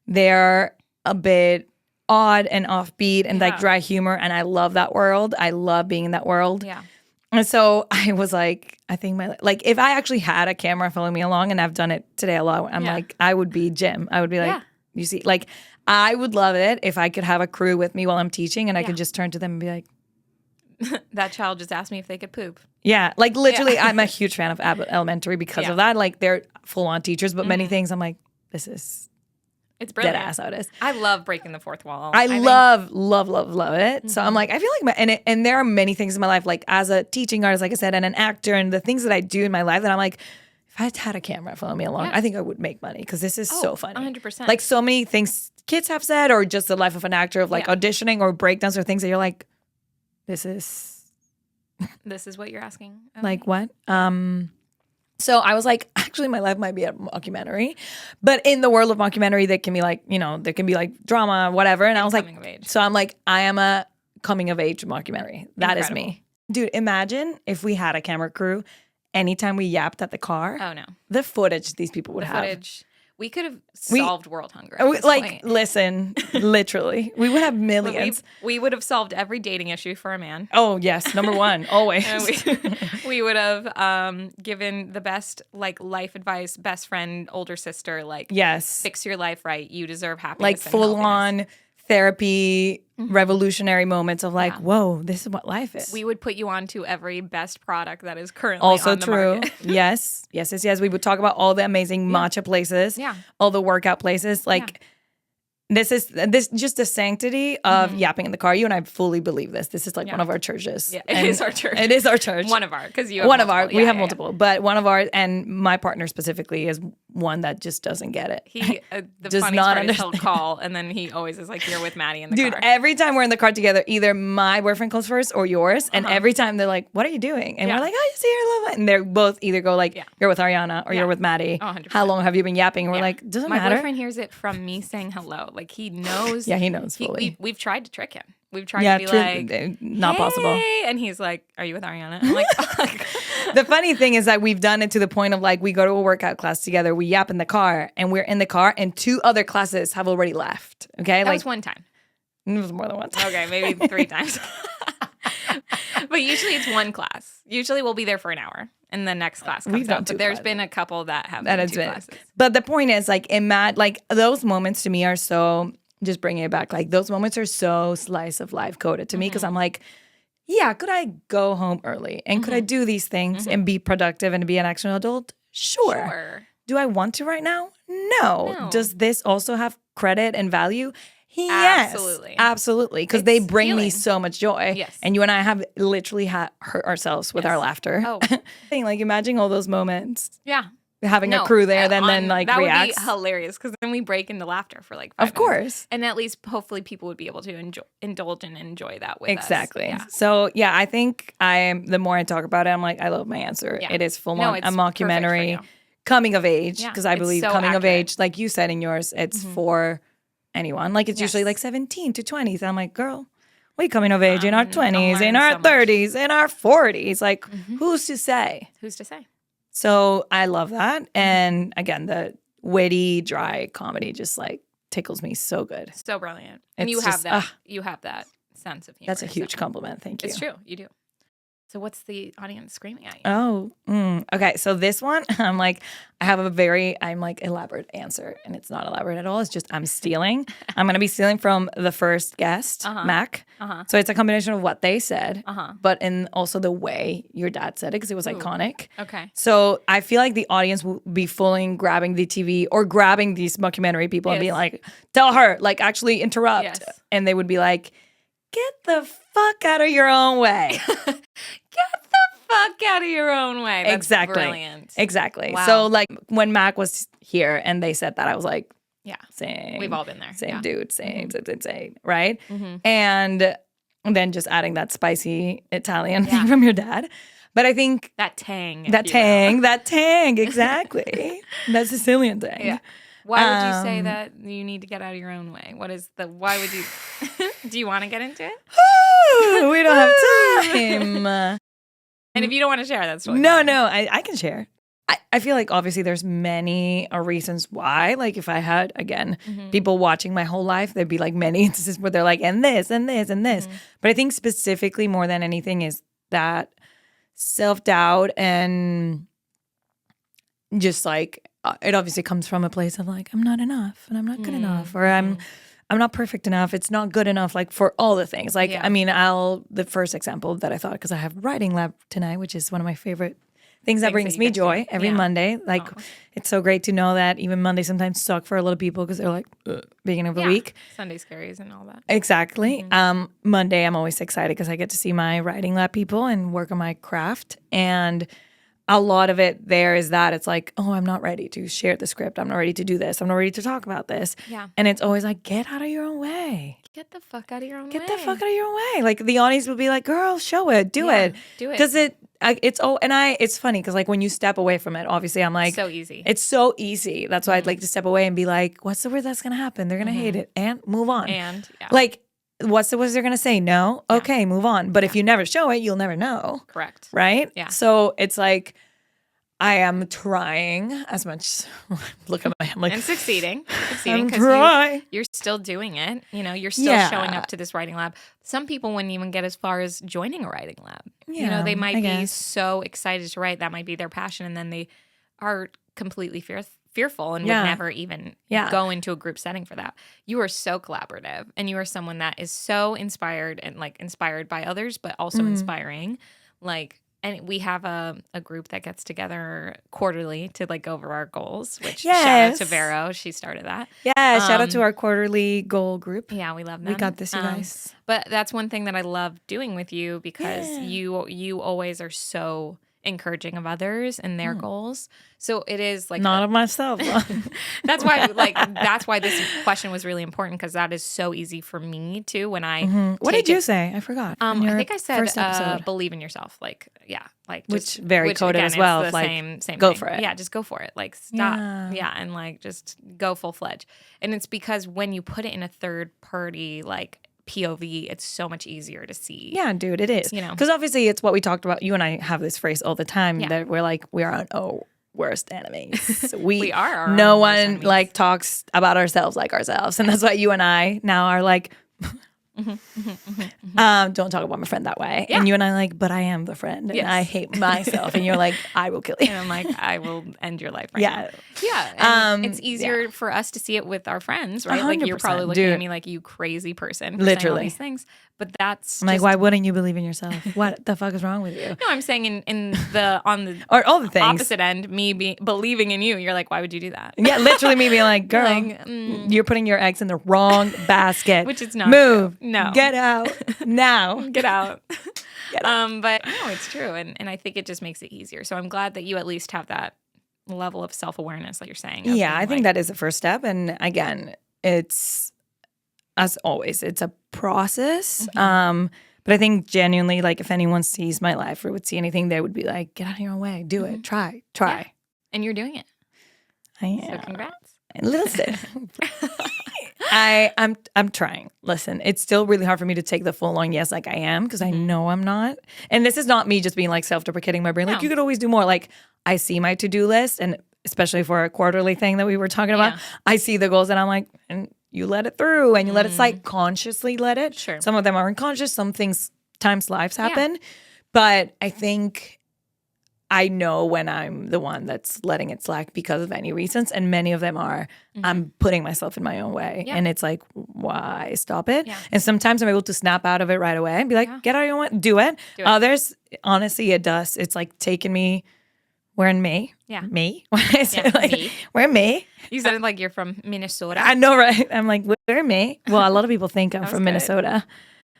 They're a bit odd and offbeat and like dry humor. And I love that world. I love being in that world. Yeah. And so I was like, I think if I actually had a camera following me along, and I've done it today a lot, I'm like, I would be Jim. I would be like, you see, like, I would love it if I could have a crew with me while I'm teaching and I could just turn to them and be like, that child just asked me if they could poop. Yeah, like literally, I'm a huge fan of Abbott Elementary because of that. Like, they're full-on teachers, but many things I'm like, It's brilliant. Dead ass how it is. I love breaking the fourth wall. I love it. So I'm like, I feel like and there are many things in my life, like as a teaching artist, like I said, and an actor, and the things that I do in my life that I'm like, if I had a camera follow me along, I think I would make money because this is so funny. 100%. Like so many things kids have said, or just the life of an actor of like auditioning or breakdowns or things that you're like, this is what you're asking. Okay. Like what? So I was like, actually, my life might be a mockumentary, but in the world of mockumentary, that can be like, there can be like drama, whatever. And I was like, so I'm like, I am a coming of age mockumentary. That is me. Dude, imagine if we had a camera crew, anytime we yapped at the car. Oh no. The footage these people would have. We could have solved world hunger. At this point. Listen, literally, we would have millions. We would have solved every dating issue for a man. Oh yes, number one, always. we would have given the best life advice, best friend, older sister, fix your life right. You deserve happiness. Like full on therapy, revolutionary moments of like, whoa, this is what life is. We would put you on to every best product that is currently also on the true. market. Yes. We would talk about all the amazing matcha places, all the workout places. This is just the sanctity of yapping in the car. You and I fully believe this. This is like one of our churches. Yeah, it is our church. It is our church. One of our, because you have multiple. We have multiple, but one of ours, and my partner specifically is one that just doesn't get it. He the funniest part is he'll call, and then he always is like, "You're with Maddie in the car." Dude, every time we're in the car together, either my boyfriend calls first or yours, and every time they're like, "What are you doing?" And we're like, "Oh, you see her, love it." And they're both either go like, "You're with Ariana" or "You're with Maddie." 100%. How long have you been yapping? And we're like, "Doesn't matter." My boyfriend hears it from me saying hello. Like he knows. Yeah, he knows fully. We've tried to trick him. We've tried to be like, not possible. And he's like, "Are you with Ariana?" I'm like, The funny thing is that we've done it to the point of like, we go to a workout class together, we yap in the car, and we're in the car, and 2 other classes have already left. Okay, that was one time. It was more than one time. Okay, maybe 3 times. But usually it's one class. Usually we'll be there for an hour, and the next class comes out. But there's been a couple that have been 2 classes. But the point is, like, those moments to me are so. Just bringing it back, like those moments are so slice of life coded to me because I'm like, yeah, could I go home early and could I do these things and be productive and be an actual adult? Sure. Do I want to right now? No. Does this also have credit and value? Yes, Absolutely. absolutely. Because they It's bring me healing. so much joy. Yes. And you and I have literally hurt ourselves with our Yes. laughter. Oh. Like, imagine all those moments. Yeah. Having a crew there, then like that reacts. would be hilarious because then we break into laughter for like 5 Of minutes. course. And at least hopefully people would be able to indulge and enjoy that with us. Exactly. Yeah. So yeah, I think the more I talk about it, I'm like, I love my answer. Yeah. It is full No, on it's a mockumentary, perfect for you. coming of age, Yeah, because I it's believe so coming of accurate. age, like you said in yours, it's for anyone. Like it's usually Yes. like 17 to 20s. I'm like, girl, we coming of age in our 20s, in learning our so much. 30s, in our 40s. Like, who's to say? Who's to say? So I love that. And again, the witty, dry comedy just like tickles me so good. So brilliant. And It's you have just, that. You have that sense of humor. That's a huge so. compliment. Thank you. It's true. You do. So what's the audience screaming at you? Oh, okay. So this one, I have a very, elaborate answer, and it's not elaborate at all. It's just I'm stealing. I'm going to be stealing from the first guest, Mac. So it's a combination of what they said, but in also the way your dad said it, because it was iconic. Okay. So I feel like the audience will be fully grabbing the TV or grabbing these mockumentary people and being like, tell her, like actually interrupt. Yes. And they would be like, get the fuck out of your own way. Get the fuck out of your own way. That's Exactly. brilliant. Exactly. Wow. So like when Mac was here and they said that, I was like, Yeah. same. We've all been there. Same Yeah. dude, same, right? And then just adding that spicy Italian thing from your dad. But I think That tang. that tang, exactly. That Sicilian tang. Yeah. Why would you say that you need to get out of your own way? Why would you, do you want to get into it? We don't have time. And if you don't want to share, that's totally No, fine. I can share. I feel like obviously there's many reasons why. Like if I had, again, people watching my whole life, there'd be like many instances where they're like, and this, and this, and this. But I think specifically more than anything is that self-doubt and just like, it obviously comes from a place of like, I'm not enough and I'm not good enough, or I'm not perfect enough. It's not good enough, like for all the things. Like, I mean, the first example that I thought, because I have writing lab tonight, which is one of my favorite things that brings me joy every Monday. Like, it's so great to know that even Mondays sometimes suck for a lot of people because they're like, beginning of the week. Sunday scaries and all that. Exactly. Monday, I'm always excited because I get to see my writing lab people and work on my craft. And a lot of it there is that it's like, oh, I'm not ready to share the script. I'm not ready to do this. I'm not ready to talk about this. Yeah. And it's always like, get out of your own way. Get the fuck out of your own way. Get the fuck out of your own way. Like the audience will be like, girl, show it. Do it. Do it. Because it's funny because like when you step away from it, obviously I'm like, so easy. It's so easy. That's why I'd like to step away and be like, what's the word that's going to happen? They're going to hate it and move on. And like, what's the worst they're going to say? No? Okay, move on. But if you never show it, you'll never know. Correct. Right? Yeah. So it's like, I am trying as much. Look at my, I'm like, and succeeding I'm because trying. you're still doing it. You know, you're still showing up to this writing lab. Some people wouldn't even get as far as joining a writing lab. You know, they might be so excited to write. That might be their passion. And then they are completely fearful and would never even go into a group setting for that. You are so collaborative and you are someone that is so inspired and like inspired by others, but also inspiring. Like, and we have a group that gets together quarterly to like go over our goals, which shout out to Vero. She started that. Yeah, shout out to our quarterly goal group. Yeah, we love them. We got this, you guys. But that's one thing that I love doing with you because you always are so encouraging of others and their goals. So it is like not of myself. that's why this question was really important because that is so easy for me too when I What did you say? I forgot. I think I said believe in yourself. Like which very coded as well. It's the like same go thing. for it. Yeah, just go for it. Like stop. Yeah, and like just go full fledged. And it's because when you put it in a third party like POV, it's so much easier to see. Yeah, dude, it is. You know, because obviously it's what we talked about. You and I have this phrase all the time that we're like, we are our worst enemies. We are. Our no own one worst enemies. like talks about ourselves like ourselves, and that's why you and I now are like, Don't talk about my friend that way. Yeah. And you and I are like, but I am the friend. And Yes. I hate myself. And you're like, I will kill you. And I'm like, I will end your life right Yeah. now. Yeah. And it's easier for us to see it with our friends, right? Like you're 100%, probably looking dude. at me like, you crazy person for saying all Literally. these things. But that's I'm like, just, why wouldn't you believe in yourself? What the fuck is wrong with you? no, I'm saying on the Or all the things. opposite end, me believing in you, you're like, why would you do that? Yeah, literally me being like, girl, Like, you're putting your eggs in the wrong basket. Which is not Move. true. No. Get out now. Get out. Get out. But no, it's true. And I think it just makes it easier. So I'm glad that you at least have that level of self-awareness, like you're saying. Yeah, I think that is the first step. And again, it's, as always, it's a process. But I think genuinely, like if anyone sees my life or would see anything, they would be like, get out of your own way. Do it. Try. Yeah. And you're doing it. I am. So congrats. A little bit. I'm trying. Listen, it's still really hard for me to take the full on yes like I am because I know I'm not. And this is not me just being like self-deprecating my brain. Like you could always do more. Like I see my to-do list, and especially for a quarterly thing that we were talking about, I see the goals and I'm like, and you let it through and you let it like consciously let it. Sure. Some of them are unconscious. Some things, times lives happen. But I think I know when I'm the one that's letting it slack because of any reasons. And many of them are, I'm putting myself in my own way. Yeah. And it's like, why? Stop it. Yeah. And sometimes I'm able to snap out of it right away and be like, get out of your way, do it. Others, honestly, it does. It's like taking me, we're in May. Yeah. Me? Me. We're in May. You said it like you're from Minnesota. I know, right? I'm like, we're in May. Well, a lot of people think I'm was from good. Minnesota.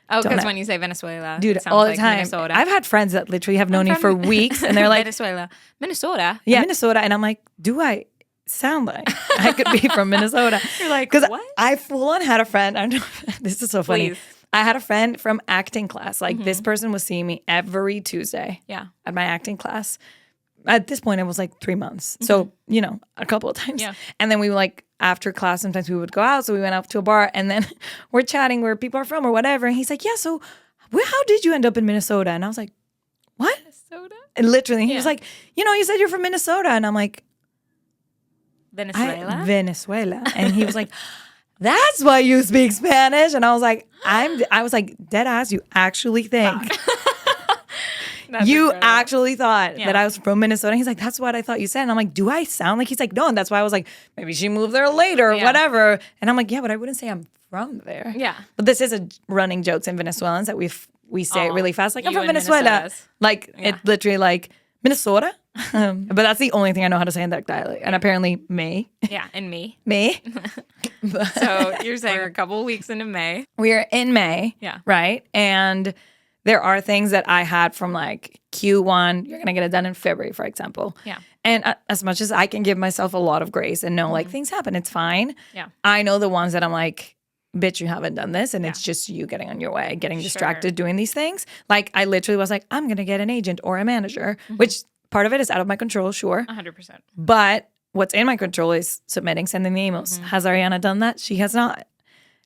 Oh, Don't because know. when you say Venezuela, Dude, it sounds all the like time. Minnesota. I've had friends that literally have known me for weeks and they're like, Venezuela. Minnesota? yeah, Minnesota. And I'm like, do I sound like I could be from Minnesota? You're like, because what? I full on had a friend. I know this is so funny. Please. I had a friend from acting class. Like this person was seeing me every Tuesday Yeah. at my acting class. At this point, it was like 3 months. So, you know, a couple of times. Yeah. And then we would like, after class, sometimes we would go out. So we went out to a bar and then we're chatting where people are from or whatever. And he's like, yeah, so how did you end up in Minnesota? And I was like, what? Minnesota? And literally, he was like, you know, you said you're from Minnesota. And I'm like, Venezuela? Venezuela. And he was like, that's why you speak Spanish. And I was like, I was like, dead ass, you actually think. That's You incredible. actually thought Yeah. that I was from Minnesota. He's like, that's what I thought you said. And I'm like, do I sound like? He's like, no. And that's why I was like, maybe she moved there later or Yeah. whatever. And I'm like, yeah, but I wouldn't say I'm from there. Yeah. But this is a running jokes in Venezuelans that we say it really fast. Like, I'm you from and Venezuela. Minnesotas. Like, Yeah. it literally like, Minnesota? But that's the only thing I know how to say in that dialect. And apparently, May. Yeah, and me. May. So you're saying we're a couple of weeks into May. We are in May. Yeah. Right? And there are things that I had from like Q1. You're going to get it done in February, for example. Yeah. And as much as I can give myself a lot of grace and know like things happen, it's fine. Yeah. I know the ones that I'm like, bitch, you haven't done this. And it's just you getting on your way, getting distracted doing these things. Like I literally was like, I'm going to get an agent or a manager, which part of it is out of my control, sure. 100%. But what's in my control is submitting, sending the emails. Has Ariana done that? She has not.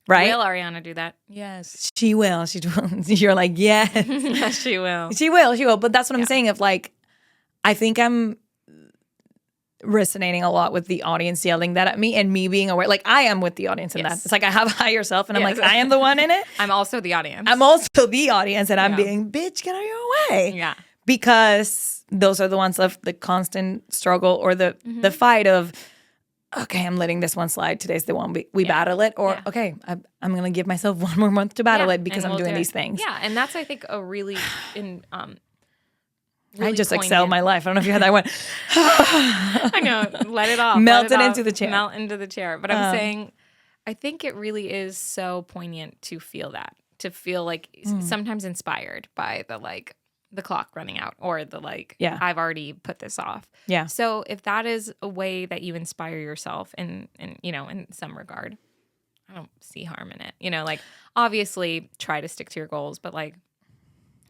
Right? Will Ariana do that? Yes. She will. She will. You're like, yes. Yes, she will. She will. She will. But that's what I'm saying. Of like, I think I'm resonating a lot with the audience yelling that at me and me being aware. Like, I am with the audience in that. It's like I have a higher self and I'm like, I am the one in it. I'm also the audience. I'm also the audience and I'm Yeah. being, bitch, get out of your way. Yeah. Because those are the ones of the constant struggle or the fight of, okay, I'm letting this one slide. Today's the one we battle it. Or, okay, I'm going to give myself one more month to battle it because and I'm we'll doing do these it. things. Yeah, and that's, I think, a really I just excel my life. I don't know if you had that one. I know. Let it off. Melt let it off, into the chair. Melt into the chair. But I'm saying, I think it really is so poignant to feel that. To feel like sometimes inspired by the clock running out or I've already put this off. Yeah. So if that is a way that you inspire yourself in some regard, I don't see harm in it. You know, like obviously try to stick to your goals, but like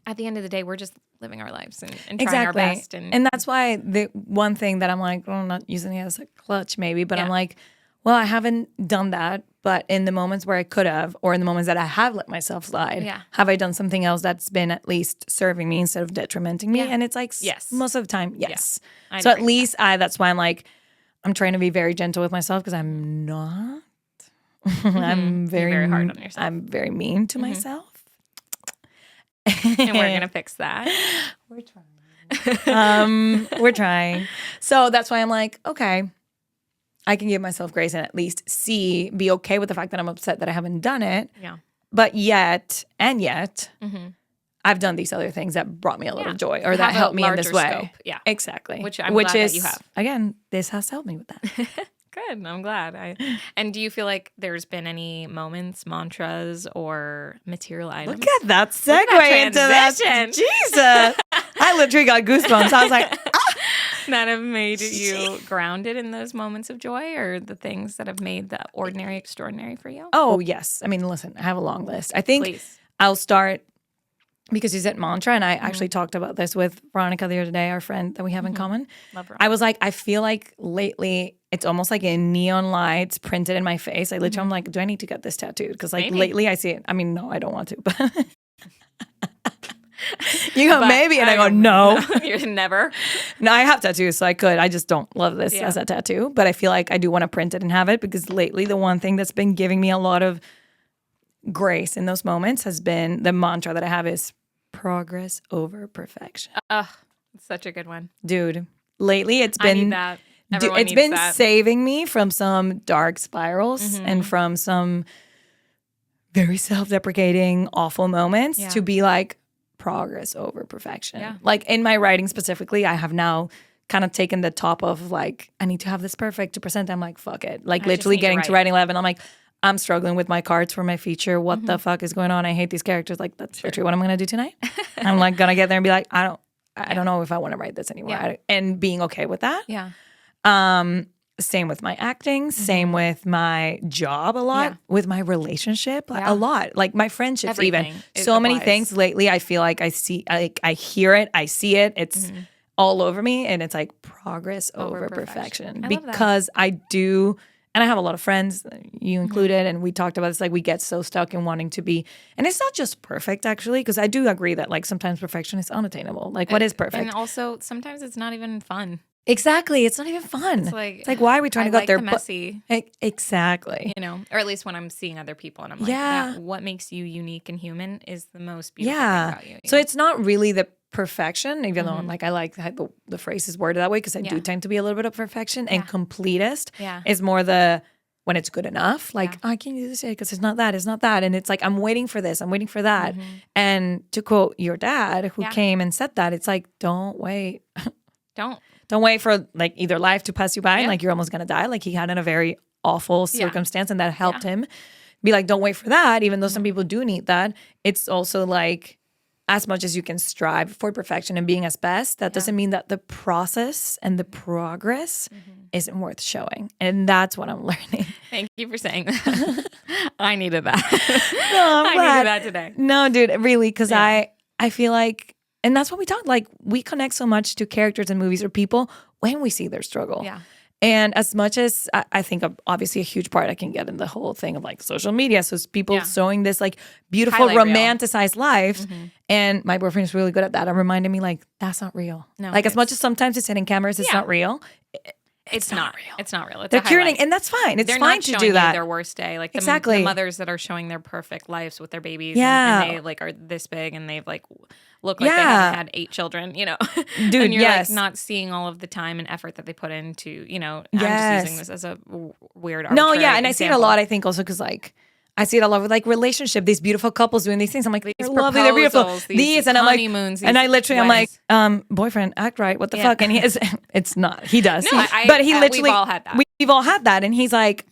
at the end of the day, we're just living our lives and trying our best. And that's why the one thing that I'm like, well, I'm not using it as a clutch maybe, but I'm Yeah. like, well, I haven't done that. But in the moments where I could have, or in the moments that I have let myself slide, have I done something else that's been at least serving me instead of detrimenting me? Yeah. And it's like, Yes. most of the time, yes. I So at agree with least that's why I'm like, I'm trying to be very gentle with myself because I'm not I'm very hard on yourself. I'm very mean to myself. And we're going to fix that. We're trying. We're trying. So that's why I'm like, okay, I can give myself grace and at least be okay with the fact that I'm upset that I haven't done it. Yeah. But yet, I've done these other things that brought me a little joy or that helped me in this way. Scope. Yeah. Exactly. Which I'm glad that you have. Again, this has helped me with that. Good. I'm glad. And do you feel like there's been any moments, mantras, or material items? Look at that segue into that. Jesus. I literally got goosebumps. I was like, that have made you grounded in those moments of joy, or the things that have made the ordinary extraordinary for you? Oh, yes. I mean, listen, I have a long list. I think Please. I'll start because you said mantra, and I actually talked about this with Veronica the other day, our friend that we have in common. Love her. I was like, I feel like lately it's almost like in neon lights printed in my face. I literally, I'm like, do I need to get this tattooed? Because like lately I see it. I mean, no, I don't want to, but you go, maybe. And I go, no. You're never. No, I have tattoos, so I could. I just don't love this as a tattoo. But I feel like I do want to print it and have it because lately the one thing that's been giving me a lot of grace in those moments has been the mantra that I have is progress over perfection. It's such a good one. Dude, lately it's I been need that. Everyone it's needs been that. saving me from some dark spirals and from some very self-deprecating, awful moments to be like progress over perfection. Yeah. Like in my writing specifically, I have now kind of taken the top of like, I need to have this perfect to present. I'm like, fuck it. Like literally getting to writing 11, I'm like, I'm struggling with my cards for my feature. What the fuck is going on? I hate these characters. Like that's literally what I'm going to do tonight. I'm like going to get there and be like, I don't know if I want to write this anymore. Yeah. And being okay with that. Yeah. Same with my acting, same with my job a lot, with my relationship a lot, like my friendships even. So many things lately I feel like I see, like I hear it, I see it, it's all over me and it's like progress over perfection. Because I do, and I have a lot of friends, you included, and we talked about this, like we get so stuck in wanting to be, and it's not just perfect actually, because I do agree that like sometimes perfection is unattainable. Like what is perfect? And also sometimes it's not even fun. Exactly. It's not even fun. It's like why are we trying to go like out there? The messy. Exactly. You know, or at least when I'm seeing other people and I'm like, what makes you unique and human is the most beautiful thing about you. So it's not really the perfection, even though like I like how the phrase is worded that way because I do tend to be a little bit of perfection and completist is more the when it's good enough. Like, I can't do this yet because it's not that, it's not that. And it's like, I'm waiting for this, I'm waiting for that. And to quote your dad who came and said that, it's like, don't wait. Don't wait for like either life to pass you by and like you're almost going to die. Like he had in a very awful circumstance and that helped him be like, don't wait for that. Even though some people do need that. It's also like as much as you can strive for perfection and being as best, that doesn't mean that the process and the progress isn't worth showing. And that's what I'm learning. Thank you for saying that. I needed that. No, I needed that today. No, dude, really. Because I feel like, and that's what we talk, like we connect so much to characters in movies or people when we see their struggle. Yeah. And as much as I think obviously a huge part I can get in the whole thing of like social media. So it's people showing this like beautiful romanticized life. And my boyfriend is really good at that. It reminded me like, that's not real. No, like as much as sometimes it's hidden cameras, it's not real. It's not real. It's not real. It's they're curating, and that's fine. It's fine to do that. Their worst day, like exactly the mothers that are showing their perfect lives with their babies, and they like are this big, and they've like look like they haven't had 8 children, you know. Dude, and you're like not seeing all of the time and effort that they put into, you know. I'm just using this as a weird arbitrary and example. I see it a lot. I think also because like. I see it a lot with like relationship, these beautiful couples doing these things. I'm like, they're lovely, they're beautiful. These and I'm like, and I literally, I'm like, boyfriend, act right. What the fuck? And he is, it's not. He does. No, but he literally, we've all had that. We've all had that. And he's like,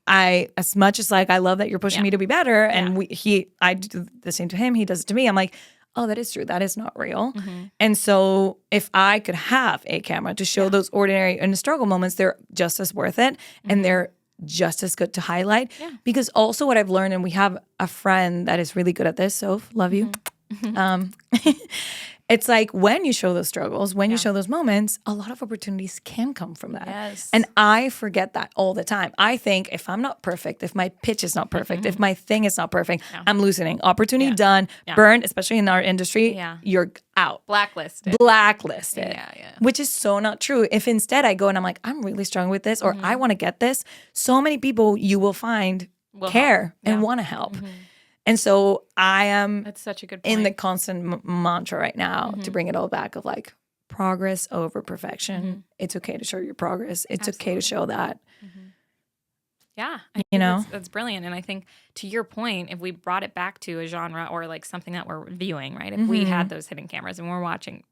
I, as much as like, I love that you're pushing me to be better. And I do the same to him. He does it to me. I'm like, oh, that is true. That is not real. And so if I could have a camera to show those ordinary and struggle moments, they're just as worth it. And they're just as good to highlight because also what I've learned, and we have a friend that is really good at this, so love you. It's like when you show those struggles, when you show those moments, a lot of opportunities can come from that. Yes. And I forget that all the time. I think if I'm not perfect, if my pitch is not perfect, if my thing is not perfect, I'm losing. Opportunity done, burned, especially in our industry, you're out. Blacklisted. Which is so not true. If instead I go and I'm like, I'm really strong with this or I want to get this, so many people you will find care and Yeah. want to help. And so I am That's such a good point. in the constant mantra right now to bring it all back of like progress over perfection. It's okay to show your progress. It's okay to show that. Yeah. You know? That's brilliant. And I think to your point, if we brought it back to a genre or like something that we're viewing, right? If we had those hidden cameras and we're watching,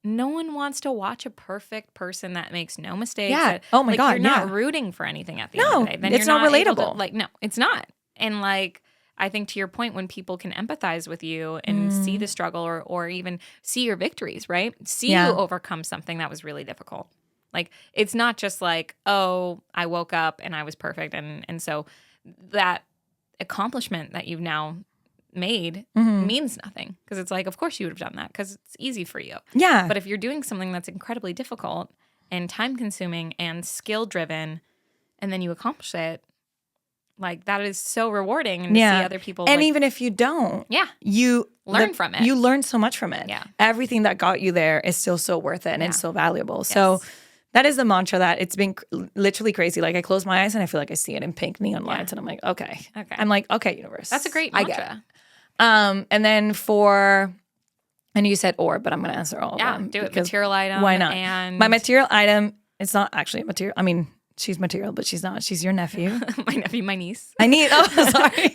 no one wants to watch a perfect person that makes no mistakes. Yeah. That, Oh my like, God, you're not yeah. rooting for anything at the No, end of the day. Then it's you're not able to- relatable. like, no, it's not. And like, I think to your point, when people can empathize with you and see the struggle or even see your victories, right? See Yeah. you overcome something that was really difficult. Like, it's not just like, oh, I woke up and I was perfect. And so that accomplishment that you've now made means nothing, because it's like, of course you would have done that because it's easy for you. Yeah. But if you're doing something that's incredibly difficult and time consuming and skill driven, and then you accomplish it, like, that is so rewarding. And to see other people. And like, even if you don't, yeah, you learn from it. You learn so much from it. Yeah. Everything that got you there is still so worth it and so valuable. So that is the mantra that it's been literally crazy. Like, I close my eyes and I feel like I see it in pink neon lights, and I'm like, okay. I'm like, okay, universe. That's a great I get mantra. it. And then and you said but I'm going to answer all of them. Do it. because Material item. Why not? And My material item, it's not actually a material. I mean, she's material, but she's not. She's your nephew. my nephew, my niece. Sorry.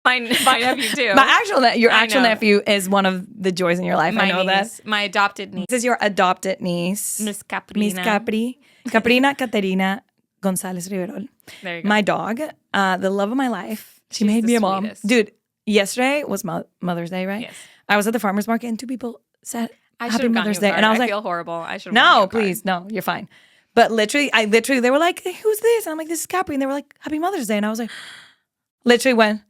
my nephew too. Your actual know. nephew is one of the joys in your life. my I know niece, that. my adopted niece, This is your adopted niece. Miss Caprina. Miss Caprina Caterina González Riverol. There you go. My dog, the love of my life. She She's made the me a mom. sweetest. Dude, yesterday was Mother's Day, right? Yes. I was at the farmer's market and two people said I should Happy have Mother's gotten Day. you a card. And I was I like, feel horrible. I should have. no, please, no, you're fine. But literally, they were like, hey, who's this? And I'm like, this is Capri. And they were like, Happy Mother's Day. And I was like, literally went,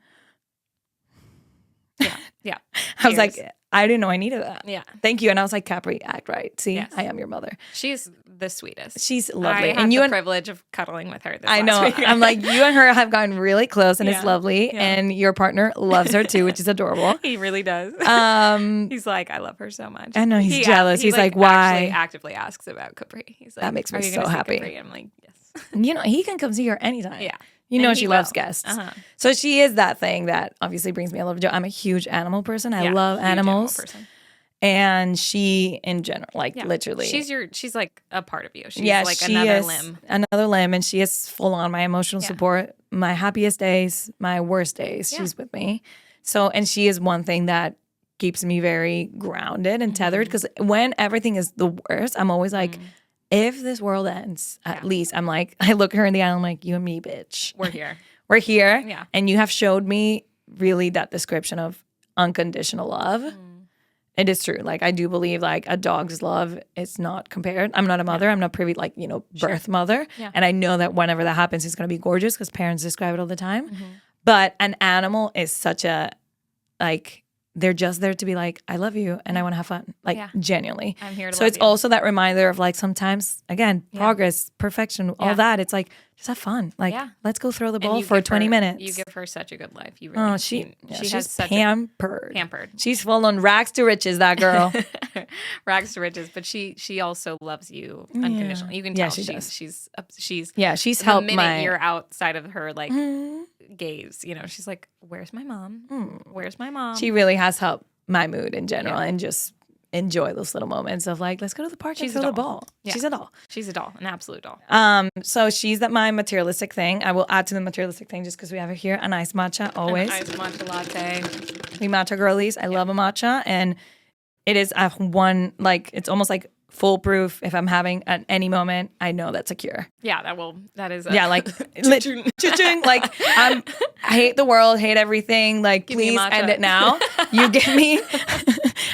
Yeah. I was Cheers. like, I didn't know I needed that. Yeah. Thank you. And I was like, Capri, act right. See, Yes. I am your mother. She's the sweetest. She's lovely. I had and you the and privilege of cuddling with her. This I last know. week. I'm like, you and her have gotten really close, and it's Yeah. lovely. Yeah. And your partner loves her too, which is adorable. He really does. He's like, I love her so much. I know, he's jealous. He's like, why? Actually actively asks about Capri. He's like, That makes me "Are you so gonna see happy." Capri? I'm like, yes. You know, he can come see her anytime. Yeah. You know, And she he loves will. guests. Uh-huh. So she is that thing that obviously brings me a lot of joy. I'm a huge animal person. I Yeah, love huge animal animals. person. And she, in general, like Yeah. literally. She's like a part of you. She's like she another is limb. Another limb. And she is full on my emotional Yeah. support, my happiest days, my worst days. Yeah. She's with me. So, and she is one thing that keeps me very grounded and tethered, because when everything is the worst, I'm always like, if this world ends, at least I'm like, I look her in the eye, I'm like, you and me, bitch. We're here. We're here. Yeah. And you have showed me really that description of unconditional love. It is true. Like, I do believe like a dog's love is not compared. I'm not a mother. I'm not privy, like, birth mother. Yeah. And I know that whenever that happens, it's going to be gorgeous because parents describe it all the time. But an animal is such a, like, they're just there to be like, I love you and I want to have fun. Like, Yeah. genuinely. I'm here to So love it's you. also that reminder of like, sometimes, again, progress, perfection, all Yeah. that. It's like, just have fun. Like, Yeah. let's go throw the And ball you for give 20 her- minutes. You give her such a good life. You really. Oh, she has she's such pampered. pampered. She's full on rags to riches, that girl. rags to riches, but she also loves you unconditionally. You can Yeah, tell she does. she's Yeah, she's the helped minute my. you're outside of her like gaze, she's like, where's my mom? Where's my mom? She really has helped my mood in general, and just enjoy those little moments of like, let's go to the park She's and throw a the doll. ball. Yeah. She's a doll. She's a doll, an absolute doll. So she's my materialistic thing. I will add to the materialistic thing just because we have it here. A nice matcha always. Iced matcha latte. We matcha girlies. I love a matcha, and it is it's almost like foolproof. If I'm having at any moment, I know that's a cure. Yeah, that is. Yeah, like cha-ching. Like, I hate the world, hate everything. Like, me a please matcha. end it now. You give me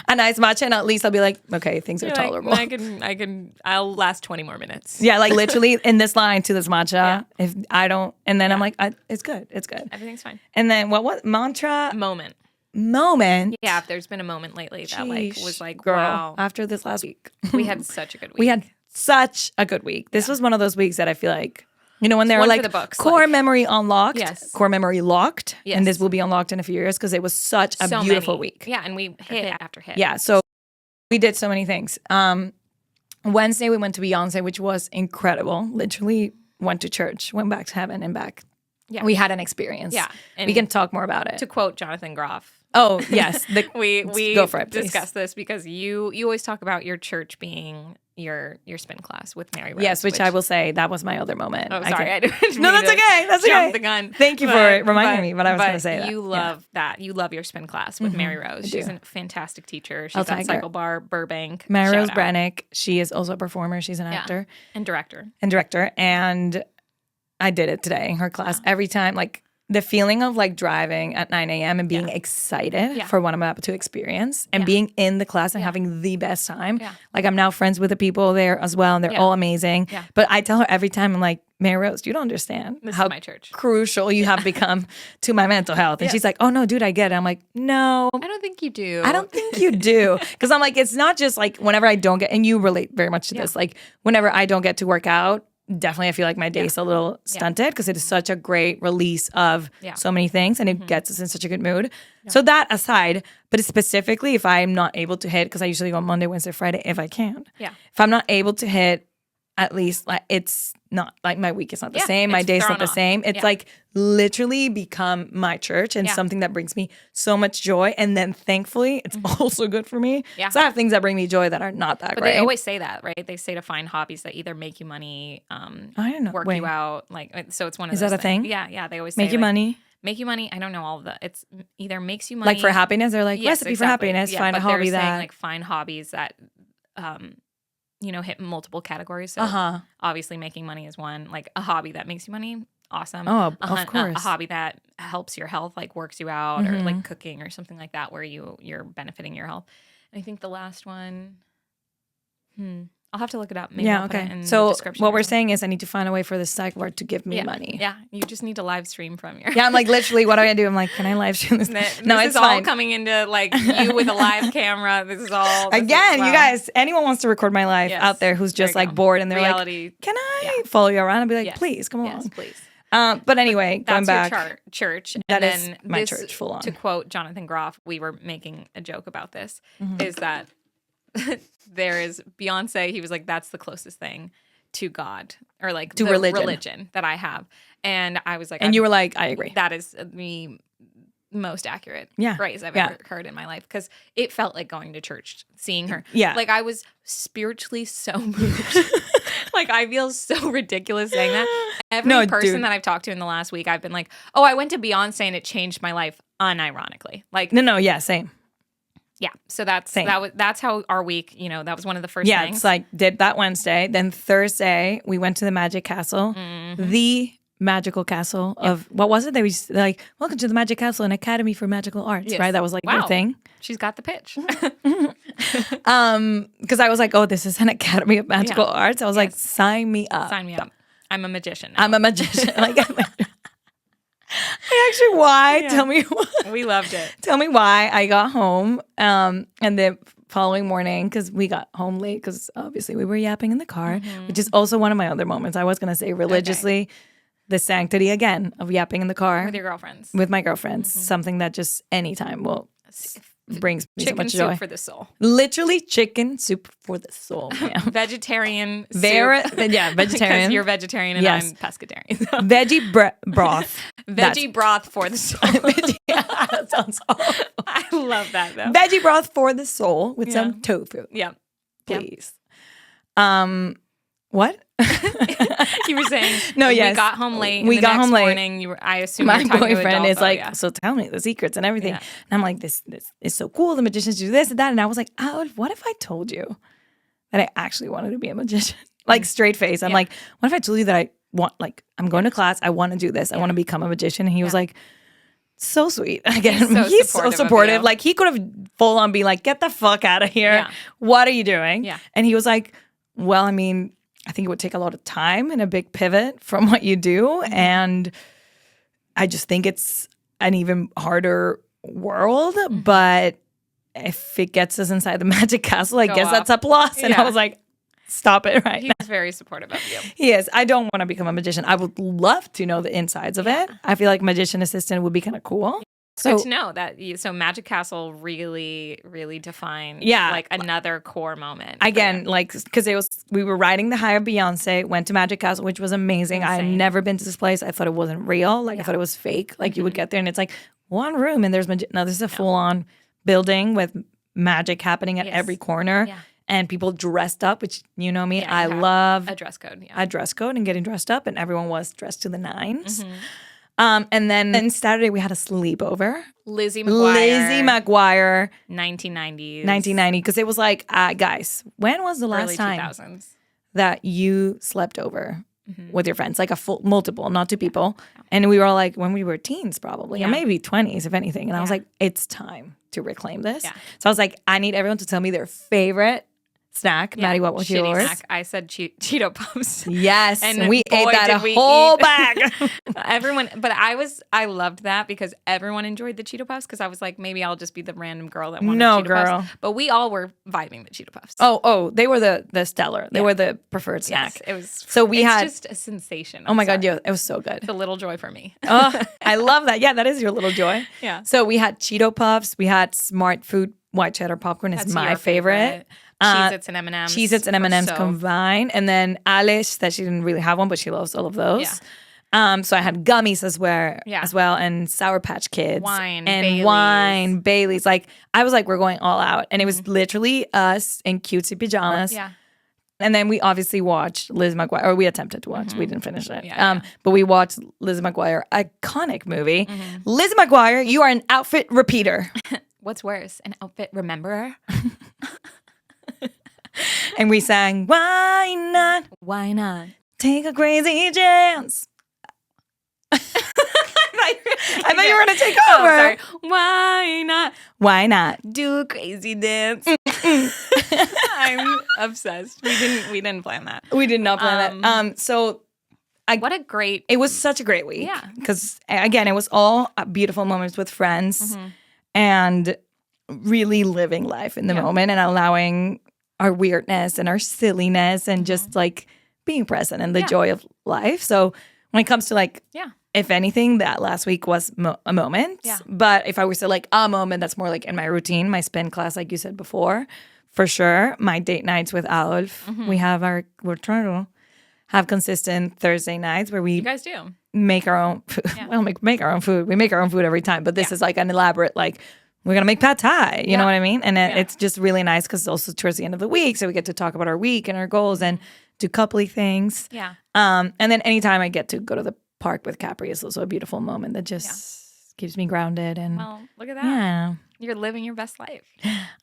a nice matcha, and at least I'll be like, okay, things are You're like, tolerable. I'll last 20 more minutes. Yeah, like literally in this line to this matcha. Yeah. If I don't, and then I'm like, it's good, it's good. Everything's fine. And then what mantra Moment. moment? If there's been a moment lately that like was like, girl, wow, after this last week, we had such a good week. we had such a good week. This was one of those weeks that I feel like, when they were one for like the books, core like- memory unlocked, Yes. core memory locked, Yes. and this will be unlocked in a few years because it was such a So beautiful many. week. Yeah, and we hit after hit. Yeah, so we did so many things. Wednesday we went to Beyonce, which was incredible. Literally went to church, went back to heaven and back we had an experience. Yeah. And we can talk more about it. to quote Jonathan Groff, Oh, yes. we go for it, please. discussed this because you always talk about your church being your spin class with Mary Rose. Yes, which I will say that was my other moment. Oh, sorry. I didn't No, that's okay. That's jump okay. the gun. Thank you for reminding me, but I was going to say that. You love that. You love your spin class with Mary Rose. She's a fantastic teacher. She's at Cycle Bar Burbank. Mary Rose Shout out. Brannick. She is also a performer. She's an actor And director. And I did it today in her class. Every time, like the feeling of like driving at 9 a.m. and being excited for what I'm about to experience and being in the class and having the best time. Yeah. Like I'm now friends with the people there as well, and they're all amazing. Yeah. But I tell her every time, I'm like, Mary Rose, you don't understand This how is my church. crucial you have become to my mental health. And she's like, oh no, dude, I get it. I'm like, no. I don't think you do. I don't think you do. Because I'm like, it's not just like whenever I don't get, and you relate very much to this, like whenever I don't get to work out, definitely I feel like my day's a little stunted because it is such a great release of so many things and it gets us in such a good mood. So that aside, but specifically if I'm not able to hit, because I usually go Monday, Wednesday, Friday if I can. Yeah. If I'm not able to hit, at least like it's not like my week is not the same, my day's not the same. It's like literally become my church and something that brings me so much joy. And then thankfully it's also good for me. Yeah. So I have things that bring me joy that are not that But great. they always say that, right? They say to find hobbies that either make you money, I don't know. work you out. Like, so it's one of Is those that a thing? Yeah, yeah. They always say Make you like, money. Make you money. I don't know all of that. It's either makes you money. Like for happiness, they're like, Yes, recipe for exactly. happiness, Yeah, find a but they're hobby saying, that. like find hobbies that, hit multiple categories. So obviously making money is one. Like a hobby that makes you money, awesome. Oh, of course. A hobby that helps your health, like works you out, or like cooking or something like that, where you're benefiting your health. And I think the last one, I'll have to look it up. Maybe I'll put it in the so description what or we're something. saying is I need to find a way for the cycle bar to give me money. Yeah, you just need to live stream from your. Yeah, I'm like literally, what do I do? I'm like, can I live stream this? This No, is it's all fine. coming into like you with a live camera. This is all Again, wow. you guys, anyone wants to record my life Yes, out there who's there just you like go. bored and they're Reality. like, can I follow you around? And be like, Yes. please come Yes, along. please. But anyway, going That's back. your church. That and is then my this, church, full on. To quote Jonathan Groff, we were making a joke about this, is that there is Beyonce, he was like, that's the closest thing to God or like To the religion. that I have. And I was like, And you were like, I agree. that is the most accurate Yeah. phrase I've Yeah. ever heard in my life because it felt like going to church, seeing her. Yeah. Like I was spiritually so moved. Like I feel so ridiculous saying that. Every person dude. that I've talked to in the last week, I've been like, oh, I went to Beyonce and it changed my life unironically. Like No, yeah, same. yeah. So that's Same. that's how our week, that was one of the first Yeah, things. it's like did that Wednesday. Then Thursday, we went to the Magic Castle, the magical castle of what was it? They were like, welcome to the Magic Castle, an academy for magical arts, Yes. right? That was like their Wow. thing. She's got the pitch. Because I was like, oh, this is an academy of magical arts. I was like, Yes. sign me up. Sign me up. I'm a magician now. I'm a magician. Like, I actually why? Yeah. Tell me why. We loved it. Tell me why I got home. And the following morning, because we got home late, because obviously we were yapping in the car, which is also one of my other moments. I was gonna say religiously, the sanctity again of yapping in the car With your girlfriends. with my girlfriends. Something that just anytime brings me so Chicken much soup joy. for the soul. Literally chicken soup for the soul. Yeah. Vegetarian Yeah, Because vegetarian. you're vegetarian and Yes. I'm pescatarian. Veggie broth. Veggie broth for the soul. Yeah, that sounds awful. I love that though. Veggie broth for the soul with Yeah. some tofu, Yeah. please. What? You were saying No, yes. we got home late. We and the got next home late. morning, I assume My you were talking to boyfriend is Adolfo, like, yeah. so tell me the secrets and everything. Yeah. And I'm like, this is so cool. The magicians do this and that. And I was like, oh, what if I told you that I actually wanted to be a magician? Like straight face. I'm like, what if I told you that I want, like, I'm going to class. I want to do this. I want to become a magician. And he was like, so sweet. Again, he's so supportive of supportive. you. Like he could have full on be like, get the fuck out of here. Yeah. What are you doing? Yeah. And he was like, well, I mean, I think it would take a lot of time and a big pivot from what you do. And I just think it's an even harder world. But if it gets us inside the Magic Castle, I guess that's a plus. And I Yeah. was like, stop it right now. He's very supportive of you. He is. I don't want to become a magician. I would love to know the insides of it. I feel like magician assistant would be kind of cool. Good to know that. So Magic Castle really, really defined like another core moment. Again, like, because we were riding the high of Beyonce, went to Magic Castle, which was amazing. I had never been to this place. I thought it wasn't real. Like I thought it was fake. Like you would get there and it's like one room and there's magic. No, this is a full on building with magic happening at every corner. Yeah. And people dressed up, which you know me, I love a dress code. A dress code and getting dressed up, and everyone was dressed to the nines. And then Saturday we had a sleepover. Lizzie McGuire. 1990s. 1990, because it was like, guys, when was the last time 2000s. that you slept over with your friends? Like multiple, not two people. And we were all like, when we were teens probably, or maybe 20s, if anything. And I was like, it's time to reclaim this. Yeah. So I was like, I need everyone to tell me their favorite snack. Maddie, what was yours? Snack. I said Cheeto Puffs. Yes, and we ate that a whole bag. Everyone, but I loved that because everyone enjoyed the Cheeto Puffs because I was like, maybe I'll just be the random girl that wanted Cheeto Puffs. But we all were vibing the Cheeto Puffs. Oh, they were the stellar. They were the preferred snack. Yes, it was. So it's just a sensation. Oh my God, yeah, it was so good. It's a little joy for me. Oh, I love that. Yeah, that is your little joy. Yeah. So we had Cheeto Puffs. We had Smart Food white cheddar popcorn. Is my favorite. Cheez-Its and M&M's. Cheez-Its and M&M's combined. And then Alice said she didn't really have one, but she loves all of those. Yeah. So I had gummies as well, and Sour Patch Kids. Wine, Baileys. Like, I was like, we're going all out. And it was literally us in cutesy pajamas. Yeah. And then we obviously watched Liz McGuire, or we attempted to watch. We didn't finish it. But we watched Liz McGuire, iconic movie. Liz McGuire, you are an outfit repeater. What's worse, an outfit rememberer? And we sang, why not? Why not? Take a crazy chance. I thought you were going to take over. Sorry. Why not? Why not? Do a crazy dance. I'm obsessed. We didn't plan that. We did not plan that. What a great... It was such a great week. Yeah. Because, again, it was all beautiful moments with friends and really living life in the moment and allowing our weirdness and our silliness and just like being present and the joy of life. So when it comes to like, if anything, that last week was a moment. Yeah. But if I was to like a moment that's more like in my routine, my spin class, like you said before, for sure. My date nights with Alf. We're trying to have consistent Thursday nights where we you guys do make our own food. Yeah. Well, make our own food. We make our own food every time. But this is like an elaborate like, we're going to make pad thai, you know what I mean? And it's just really nice because it's also towards the end of the week. So we get to talk about our week and our goals and do coupley things. Yeah. And then anytime I get to go to the park with Capri, it's also a beautiful moment that just keeps me grounded. And well, look at that. Yeah. You're living your best life.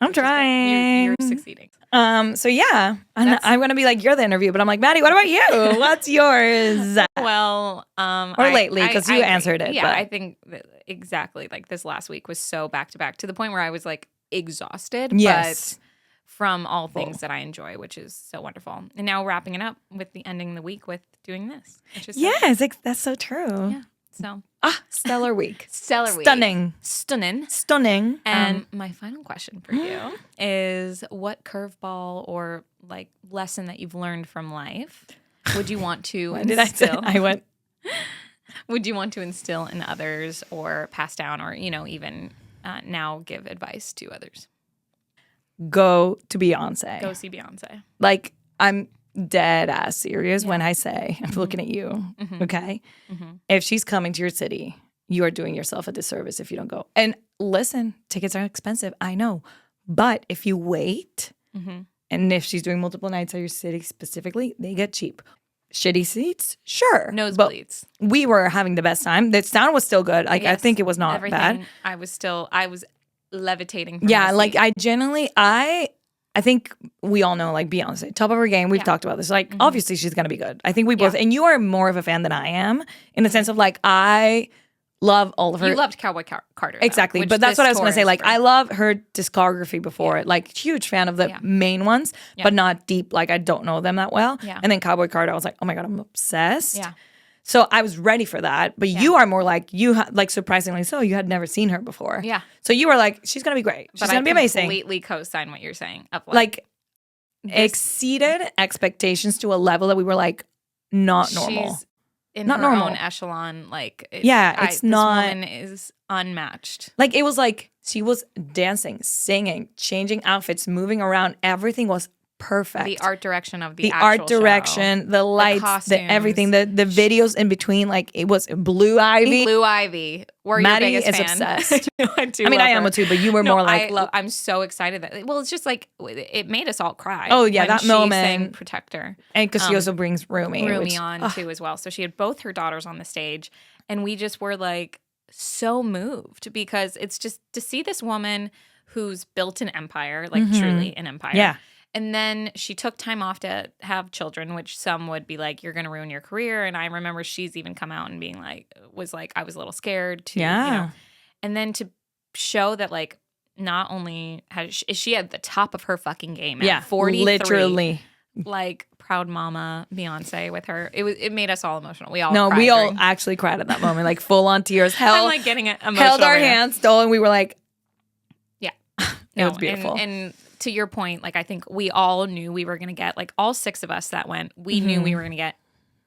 I'm trying. You're succeeding. So yeah, I'm going to be like, you're the interview, but I'm like, Maddie, what about you? What's yours? Well, or lately, because you answered it. Yeah, but. I think exactly. Like this last week was so back to back to the point where I was like exhausted. Yes. But from all things that I enjoy, which is so wonderful. And now wrapping it up with the ending the week with doing this. Which is that's so true. Yeah. So stellar week. Stellar week. Stunning. And my final question for you is what curveball or like lesson that you've learned from life would you want to instill? Would you want to instill in others or pass down or, even now give advice to others? Go to Beyonce. Go see Beyonce. Like, I'm dead ass serious when I say, I'm looking at you, okay? If she's coming to your city, you are doing yourself a disservice if you don't go. And listen, tickets are expensive, I know. But if you wait, and if she's doing multiple nights at your city specifically, they get cheap. Shitty seats? Sure. Nosebleeds. But we were having the best time. The sound was still good. Like, I think it was not bad. I was levitating from yeah, like I genuinely, I think we all know like Beyonce, top of her game. We've talked about this. Like obviously she's gonna be good. I think we both, and you are more of a fan than I am in the sense of like I love all of her. You loved Cowboy Carter. Exactly, but that's what I was gonna say. Like I love her discography before it. Like huge fan of the main ones, but not deep. Like I don't know them that well. Yeah. And then Cowboy Carter, I was like, oh my God, I'm obsessed. Yeah. So I was ready for that, but you are more like like surprisingly so. You had never seen her before, So you were like, she's gonna be great. She's gonna be amazing. Completely co-sign what you're saying. Of like exceeded expectations to a level that we were like not normal. in not her normal. own echelon. Like, it's not. This woman is unmatched. Like, it was like she was dancing, singing, changing outfits, moving around. Everything was perfect. The art direction of the the actual art direction, show. the lights, costumes. Everything, the videos in between. Like, it was Blue Ivy. Blue Ivy. We're Maddie your biggest is fan. obsessed. I do. I mean, love I am her. too, but you were more like, I'm so excited that. Well, it's just like it made us all cry. Oh, yeah, when that she moment. sang "Protector." and because she also brings Rumi On too as well. So she had both her daughters on the stage, and we just were like so moved because it's just to see this woman who's built an empire, like truly an empire. Yeah. And then she took time off to have children, which some would be like, you're going to ruin your career. And I remember she's even come out and being like, I was a little scared to, and then to show that like, not only is she at the top of her fucking game at 43, literally. Like proud mama Beyonce with her. It made us all emotional. We all actually cried at that moment, like full on tears. I'm like getting emotional. Held our right hands, stole, and we were like, yeah, it was beautiful. And to your point, like I think we all knew we were going to get, like all 6 of us that went, we knew we were going to get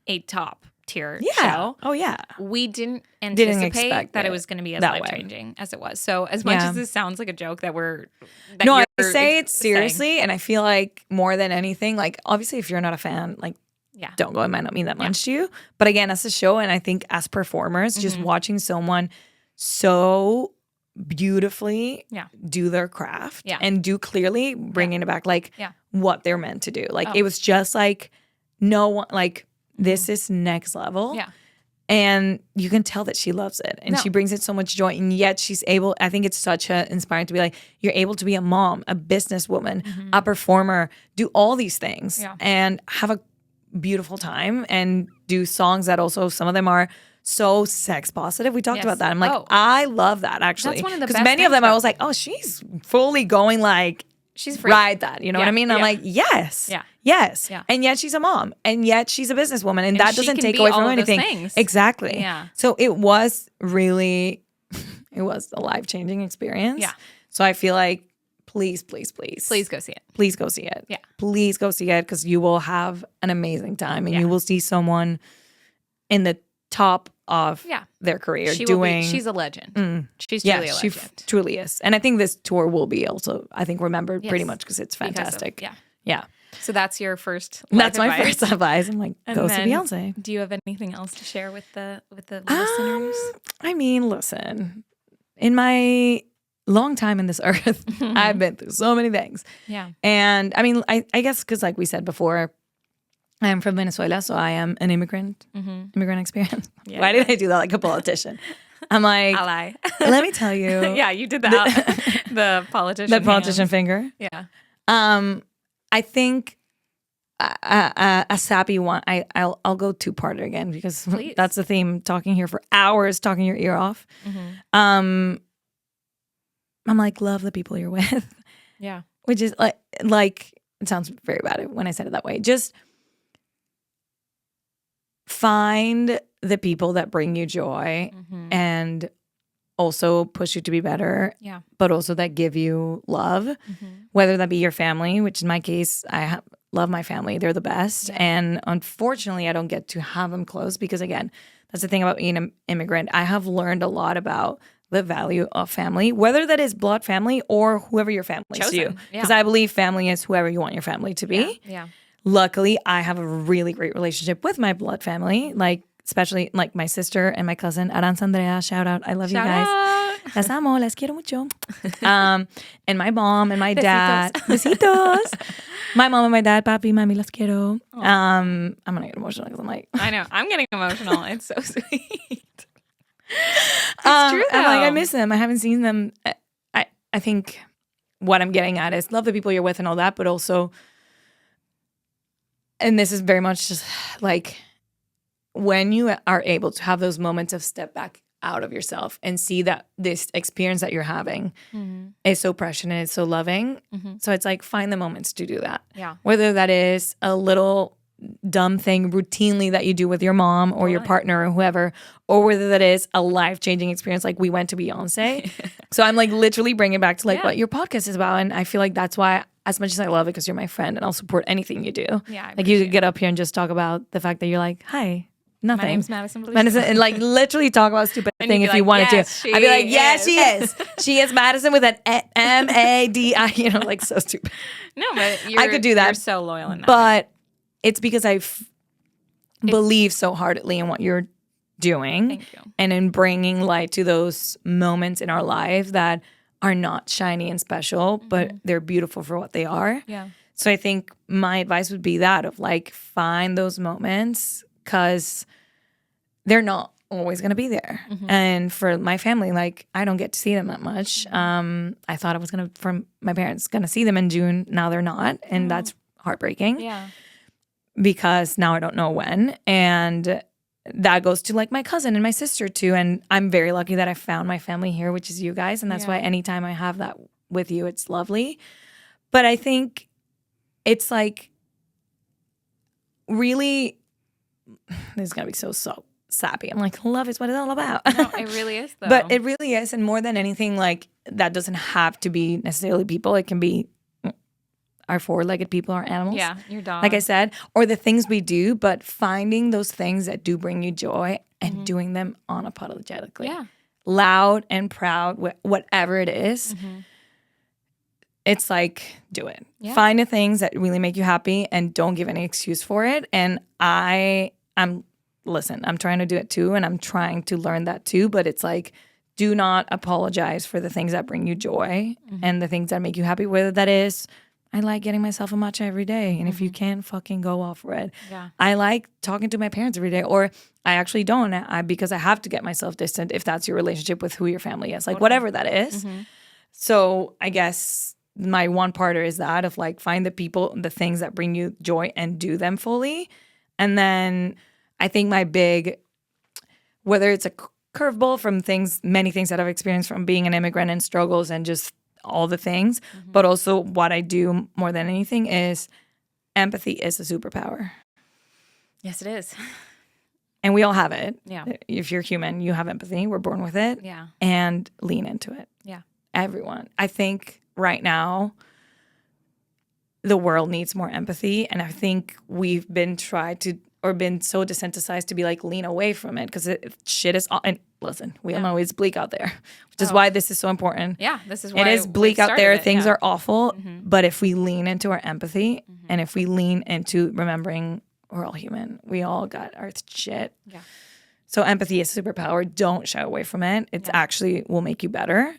a top tier show. Oh yeah. We didn't anticipate expect that it it was going to be as that way. life-changing as it was. So as much as this sounds like a joke that No, I say it seriously, and I feel like more than anything, like obviously if you're not a fan, like don't go, it might not mean that much to you. But again, as a show, and I think as performers, just watching someone so beautifully do their craft and do clearly bringing it back like what they're meant to do. Like it was just like no one, like this is next level. Yeah. And you can tell that she loves it and she brings it so much joy. And yet she's able, I think it's such inspiring to be like, you're able to be a mom, a businesswoman, a performer, do all these things and have a beautiful time and do songs that also, some of them are so sex positive. We talked about that. I'm like, I love that actually. That's one of the best because many of them I was like, oh, she's fully going like, she's free. Ride that. You know what I mean? I'm like, yes. Yeah. Yes. Yeah. And yet she's a mom. And yet she's a businesswoman. And that she doesn't can take be away all from of those anything. things. Exactly. Yeah. So it was really, it was a life-changing experience. Yeah. So I feel like, please go see it. Please go see it. Yeah. Please go see it because you will have an amazing time and you will see someone in the top of their career she's a legend. She's truly a legend. She truly is. And I think this tour will be also, I think, remembered pretty much because it's fantastic. Yeah. So that's your first That's my advice. first advice. I'm like, go see Beyonce. Do you have anything else to share with the listeners? I mean, listen, in my long time in this earth, I've been through so many things. Yeah. And I mean, I guess because like we said before, I am from Venezuela, so I am an immigrant experience. Yeah. Why did I do that like a politician? I'm like, ally. Let me tell you. Yeah, you did that. The politician. The politician finger. Yeah. I think a sappy one. I'll go two-parter again because that's the theme. Talking here for hours, talking your ear off. I'm like, love the people you're with. Yeah. Which is like it sounds very bad when I said it that way. Just find the people that bring you joy and also push you to be better. Yeah. But also that give you love, whether that be your family, which in my case, I love my family. They're the best. Yeah. And unfortunately, I don't get to have them close because, again, that's the thing about being an immigrant. I have learned a lot about the value of family, whether that is blood family or whoever your family is to you. Because I believe family is whoever you want your family to be. Yeah. Luckily, I have a really great relationship with my blood family, like especially like my sister and my cousin, Aranza Andrea. Shout out. I love you guys. Las amo, las quiero mucho. And my mom and my dad. Besitos. My mom and my dad, papi, mami, las quiero. I'm going to get emotional because I'm like. I know. I'm getting emotional. It's so sweet. It's true, though. I'm like, I miss them. I haven't seen them. I think what I'm getting at is love the people you're with and all that, but also, and this is very much just like when you are able to have those moments of step back out of yourself and see that this experience that you're having is so precious and it's so loving. So it's like, find the moments to do that. Yeah. Whether that is a little dumb thing routinely that you do with your mom or your partner or whoever, or whether that is a life-changing experience like we went to Beyonce. So I'm like literally bringing it back to like what your podcast is about. And I feel like that's why, as much as I love it, because you're my friend and I'll support anything you do. Yeah, like you could get up here and just talk about the fact that you're like, hi, nothing. My name's Madison. Madison, and like literally talk about stupid And thing you'd if be you like, wanted yes, to. I'd be like, yes, is. she is. She is Madison with an M-A-D-I, like so stupid. No, but I could do that. You're so loyal in that. But it's because I believe so heartedly in what you're doing. Thank you. And in bringing light to those moments in our life that are not shiny and special, but they're beautiful for what they are. Yeah. So I think my advice would be that of like find those moments because they're not always going to be there. And for my family, like I don't get to see them that much. I thought I was going to, from my parents, going to see them in June. Now they're not. And that's heartbreaking. Yeah. Because now I don't know when. And that goes to like my cousin and my sister too. And I'm very lucky that I found my family here, which is you guys. And that's why anytime I have that with you, it's lovely. But I think it's like really, this is going to be so sappy. I'm like, love is what it's all about. No, it really is though. But it really is. And more than anything, like that doesn't have to be necessarily people. It can be our four-legged people, our animals. Yeah, your dog. Like I said, or the things we do, but finding those things that do bring you joy and doing them unapologetically. Yeah. Loud and proud, whatever it is. It's like, do it. Yeah. Find the things that really make you happy and don't give any excuse for it. And listen, I'm trying to do it too, and I'm trying to learn that too, but it's like, do not apologize for the things that bring you joy and the things that make you happy, whether that is, I like getting myself a matcha every day. And if you can, fucking go off for it. Yeah. I like talking to my parents every day, or I actually don't because I have to get myself distant if that's your relationship with who your family is, like whatever that is. So I guess my one parter is that of like find the people, the things that bring you joy and do them fully. And then I think my big, whether it's a curveball from many things that I've experienced from being an immigrant and struggles and just all the things, but also what I do more than anything is empathy is a superpower. Yes, it is. And we all have it. Yeah. If you're human, you have empathy. We're born with it. Yeah. And lean into it. Yeah. Everyone. I think right now the world needs more empathy. And I think we've been been so desensitized to be like lean away from it because shit is and listen, we all know it's bleak out there, which is why this is so important. Yeah, this is why it is bleak out there. Things are awful, Mm-hmm. but if we lean into our empathy and if we lean into remembering we're all human, we all got our shit. Yeah. So empathy is a superpower. Don't shy away from it. It's actually will make you better.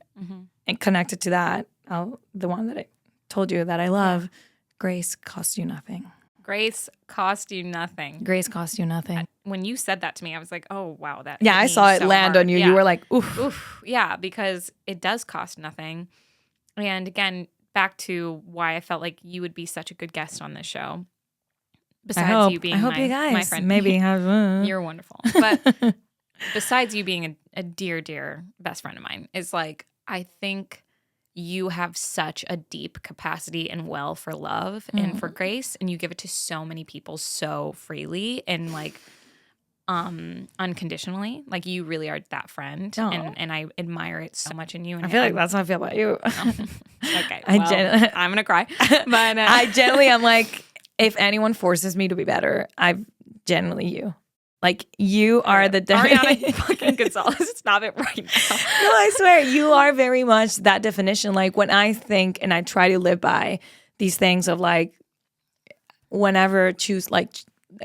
And connected to that, the one that I told you that I love, grace costs you nothing. Grace cost you nothing. Grace costs you nothing. When you said that to me, I was like, oh, wow. Yeah, I saw it land on you. Yeah. You were like, oof. Oof. Yeah, because it does cost nothing. And again, back to why I felt like you would be such a good guest on this show. Besides you being my friend. Maybe have You're wonderful. But besides you being a dear, dear best friend of mine, is like, I think you have such a deep capacity and well for love and for grace, and you give it to so many people so freely and like unconditionally. Like you really are that friend, and I admire it so much in you. And I feel like that's how I feel about you. Okay, I'm gonna cry, but I generally am like, if anyone forces me to be better, I generally you. Like you are the Ariana fucking González. Stop it right now. No, I swear you are very much that definition. Like when I think and I try to live by these things of like, whenever choose like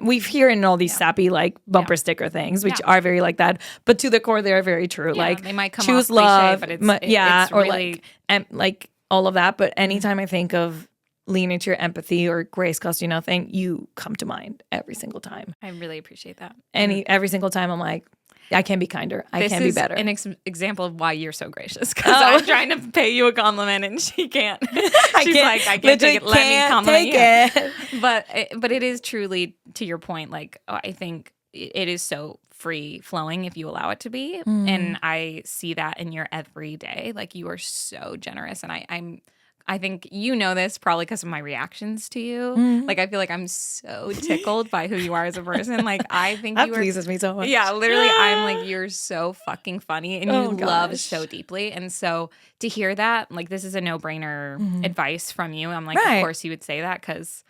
we've hear in all these sappy like bumper sticker things, which are very like that, but to the core they are very true. Yeah, like they might come choose off cliche, love, but it's or really like all of that. But anytime I think of lean into your empathy or grace costs you nothing, you come to mind every single time. I really appreciate that. Every single time I'm like, I can be kinder. I can be better. This is an example of why you're so gracious. Because I'm trying to pay you a compliment and she can't. She's like, I can't take it. Let me compliment you. But it is truly, to your point, like I think it is so free flowing if you allow it to be. And I see that in your everyday. Like you are so generous. And I think you know this probably because of my reactions to you. Like I feel like I'm so tickled by who you are as a person. Like I think that pleases me so much. Yeah, literally, I'm like, you're so fucking funny and you love so deeply. And so to hear that, like this is a no-brainer advice from you. I'm like, of course you would say that because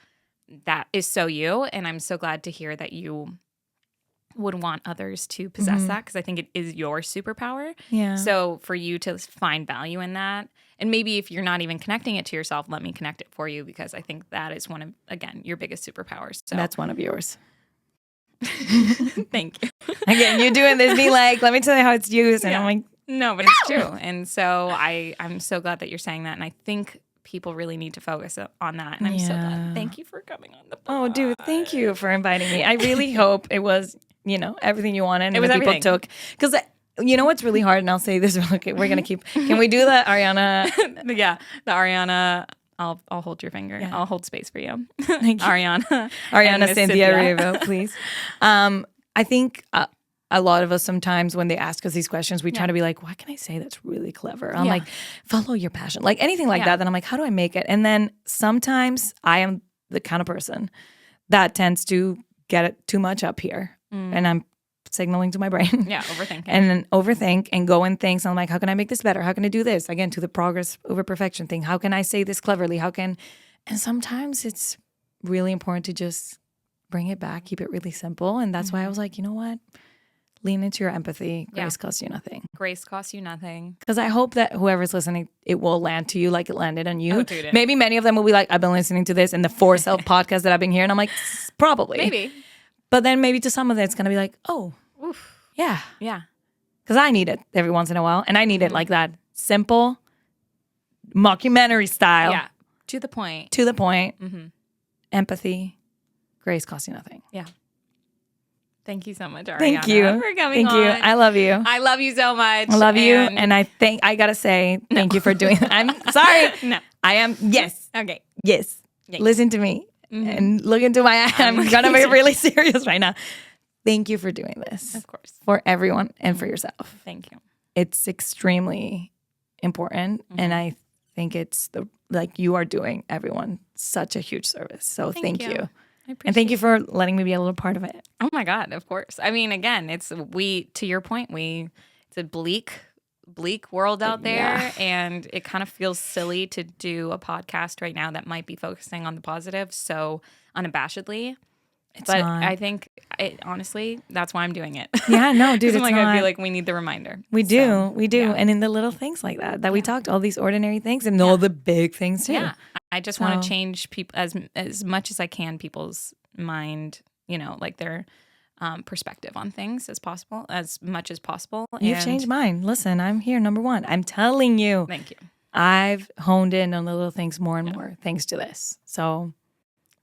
that is so you. And I'm so glad to hear that you would want others to possess that, because I think it is your superpower. Yeah. So for you to find value in that, and maybe if you're not even connecting it to yourself, let me connect it for you, because I think that is one of, again, your biggest superpowers. So That's one of yours. thank you. Again, you doing this, be like, let me tell you how it's used. And I'm like, no, but it's true. And so I'm so glad that you're saying that. And I think people really need to focus on that. And I'm so glad. Thank you for coming on the pod. oh, dude, thank you for inviting me. I really hope it was, everything you wanted. And It was people everything. took. Because you know what's really hard? And I'll say this, okay, we're going to keep, can we do the Ariana? Yeah, the Ariana. I'll hold your finger. Yeah. I'll hold space for you. Thank you. Ariana Ariana Cynthia Revo, please. I think a lot of us sometimes when they ask us these questions, we try to be like, what can I say that's really clever? I'm like, follow your passion. Like anything like that. Then I'm like, how do I make it? And then sometimes I am the kind of person that tends to get it too much up here. And I'm signaling to my brain. Yeah, overthinking. And then overthink and go and think. So I'm like, how can I make this better? How can I do this? Again, to the progress over perfection thing. How can I say this cleverly? And sometimes it's really important to just bring it back, keep it really simple. And that's why I was like, you know what? Lean into your empathy. Grace costs you nothing. Grace costs you nothing. Because I hope that whoever's listening, it will land to you like it landed on you. Oh, dude. Maybe many of them will be like, I've been listening to this in the 4 self podcast that I've been hearing. I'm like, probably. Maybe. But then maybe to some of it, it's going to be like, oh, Oof. yeah. Yeah. Because I need it every once in a while. And I need it like that. Simple, mockumentary style. Yeah. To the point. To the point. Empathy. Grace costs you nothing. Yeah. Thank you so much, Ariana. Thank you. For coming Thank you. on. I love you. I love you so much. I love you. And I got to say, thank you for doing that. I'm sorry. No. I am. Yes. Okay. Yes. Yay. Listen to me and look into my eye. I'm going to be really serious right now. Thank you for doing this. Of course. For everyone and for yourself. Thank you. It's extremely important. And I think you are doing everyone such a huge service. So thank you. And thank you for letting me be a little part of it. Oh my God, of course. I mean, again, to your point, it's a bleak world out there, and it kind of feels silly to do a podcast right now that might be focusing on the positive so unabashedly. But not. I think, honestly, that's why I'm doing it. Yeah, no, dude, it's it's I not. feel like we need the reminder. We do. Yeah. And in the little things like that we talked, all these ordinary things and all the big things too. Yeah. I just want to change people as much as I can, people's mind, like their perspective on things as much as possible. You've changed mine. Listen, I'm here, number one. I'm telling you. Thank you. I've honed in on the little things more and more thanks to this. So.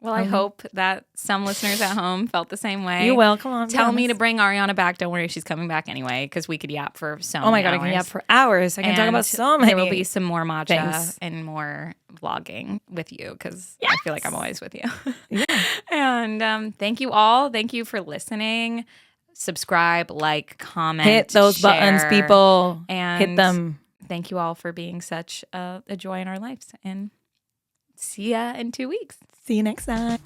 Well, I hope that some listeners at home felt the same way. You will. Come on. Tell me to bring Ariana back. Don't worry, she's coming back anyway, because we could yap for so many Oh my God, hours. I can yap for hours. I can talk about so many. There will be some more matcha things. and more vlogging with you, because I feel like I'm always with you. Yeah. And thank you all. Thank you for listening. Subscribe, like, comment, Hit those share. buttons, people. And hit them. Thank you all for being such a joy in our lives. And see ya in 2 weeks. See you next time.